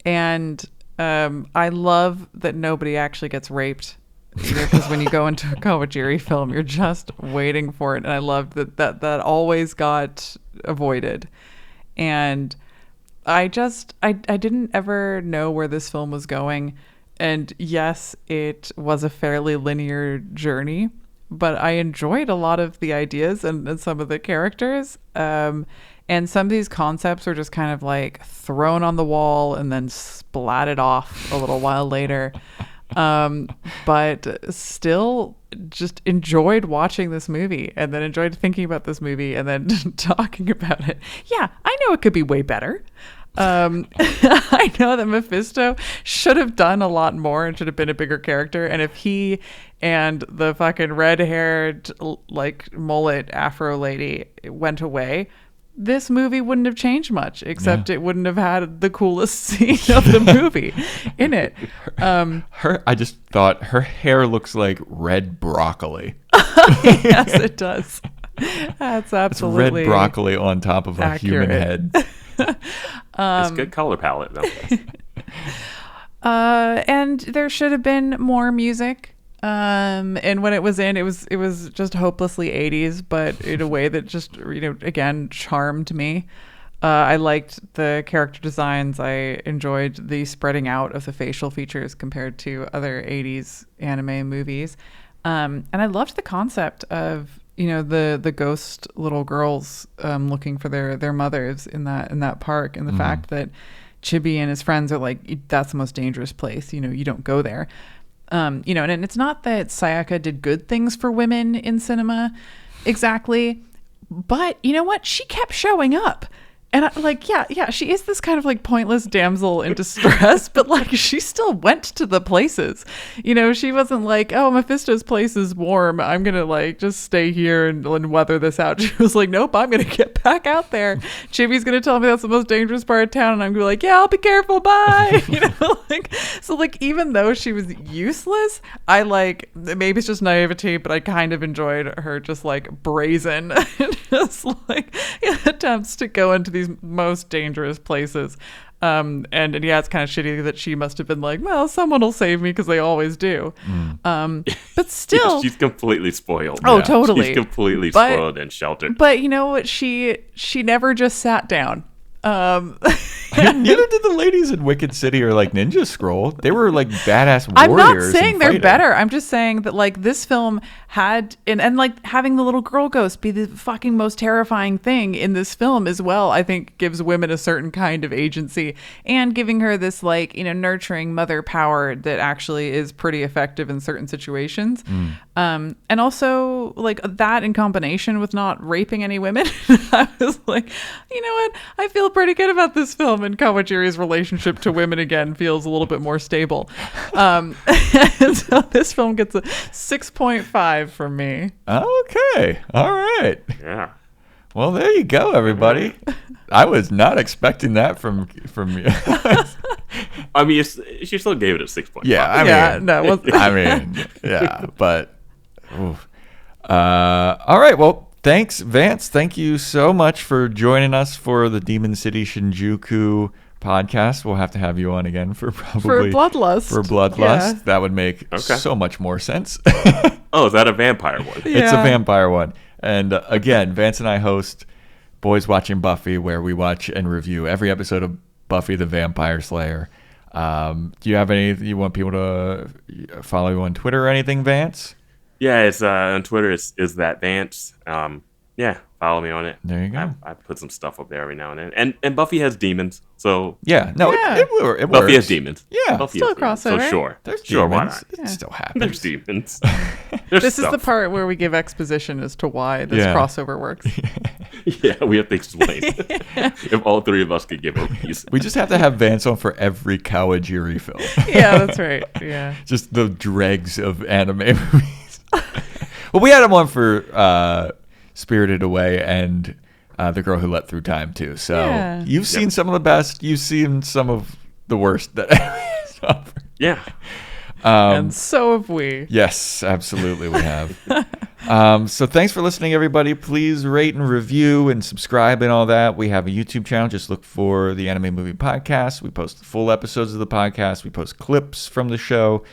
And I love that nobody actually gets raped. Because when you go into a Kawajiri film, you're just waiting for it. And I love that always got avoided. And I didn't ever know where this film was going. And yes, it was a fairly linear journey, but I enjoyed a lot of the ideas and some of the characters. And some of these concepts are just kind of like thrown on the wall and then splatted off a little while later. But still just enjoyed watching this movie and then enjoyed thinking about this movie and then talking about it. Yeah, I know it could be way better. I know that Mephisto should have done a lot more and should have been a bigger character. And if he and the fucking red-haired, like, mullet afro lady went away, this movie wouldn't have changed much, except it wouldn't have had the coolest scene of the movie in it. I just thought her hair looks like red broccoli. Yes, it does. That's absolutely it's red broccoli on top of a human head. It's a good color palette, though. And there should have been more music. And when it was in, it was just hopelessly 80s, but in a way that just, again, charmed me. I liked the character designs. I enjoyed the spreading out of the facial features compared to other 80s anime movies. And I loved the concept of, the ghost little girls looking for their mothers in that park, and the fact that Chibi and his friends are like, that's the most dangerous place. You don't go there. And it's not that Sayaka did good things for women in cinema exactly, but you know what? She kept showing up. And she is this kind of like pointless damsel in distress, but like she still went to the places. She wasn't like, oh, Mephisto's place is warm, I'm going to like just stay here and weather this out. She was like, nope, I'm going to get back out there. Chibi's going to tell me that's the most dangerous part of town. And I'm going to be like, yeah, I'll be careful. Bye. So even though she was useless, I like, maybe it's just naivety, but I kind of enjoyed her just like brazen, just like attempts to go into these most dangerous places. And yeah, it's kind of shitty that she must have been like, well, someone will save me because they always do. But still, yeah, she's completely spoiled. Oh, yeah. Totally. She's completely spoiled and sheltered. But you know what? She never just sat down. Neither did the ladies in Wicked City or like Ninja Scroll. They were like badass warriors. I'm not saying they're better. I'm just saying that like this film had and like having the little girl ghost be the fucking most terrifying thing in this film as well, I think gives women a certain kind of agency, and giving her this like, nurturing mother power that actually is pretty effective in certain situations. And also like that in combination with not raping any women. I was like, you know what? I feel pretty good about this film, and Kawajiri's relationship to women again feels a little bit more stable. And so this film gets a 6.5 from me. Okay. All right. Yeah. Well, there you go, everybody. I was not expecting that from you. I mean, she still gave it a 6.5. Yeah, but all right. Well, thanks, Vance. Thank you so much for joining us for the Demon City Shinjuku podcast. We'll have to have you on again for Bloodlust. Yeah. That would make so much more sense. Oh, is that a vampire one? Yeah. It's a vampire one. And again, Vance and I host Boys Watching Buffy, where we watch and review every episode of Buffy the Vampire Slayer. Do you have anything you want people to follow you on Twitter or anything, Vance? Yeah, it's on Twitter. Is that Vance? Yeah, follow me on it. There you go. I put some stuff up there every now and then. And Buffy has demons, so it works. Buffy has demons. Yeah, Buffy still a crossover. So sure, there's demons. Why not? It still happens. There's demons. This is the part where we give exposition as to why this crossover works. Yeah, we have to explain. If all three of us could give a reason. We just have to have Vance on for every Kawajiri film. Yeah, that's right. Yeah, just the dregs of anime movies. Well, we had him on for Spirited Away and The Girl Who Leapt Through Time too. So you've seen some of the best. You've seen some of the worst that anime offered. Yeah. And so have we. Yes, absolutely we have. So thanks for listening, everybody. Please rate and review and subscribe and all that. We have a YouTube channel. Just look for the Anime Movie Podcast. We post full episodes of the podcast. We post clips from the show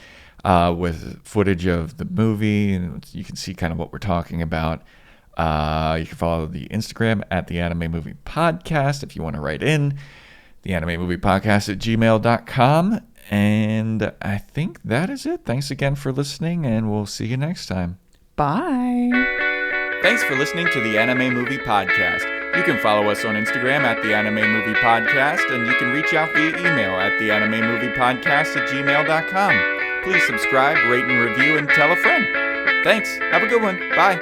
with footage of the movie, and you can see kind of what we're talking about. You can follow the Instagram at the Anime Movie Podcast if you want to write in. The Anime Movie Podcast at gmail.com. And I think that is it. Thanks again for listening, and we'll see you next time. Bye. Thanks for listening to the Anime Movie Podcast. You can follow us on Instagram at The Anime Movie Podcast, and you can reach out via email at theanimemoviepodcast@gmail.com. Please subscribe, rate, and review, and tell a friend. Thanks. Have a good one. Bye.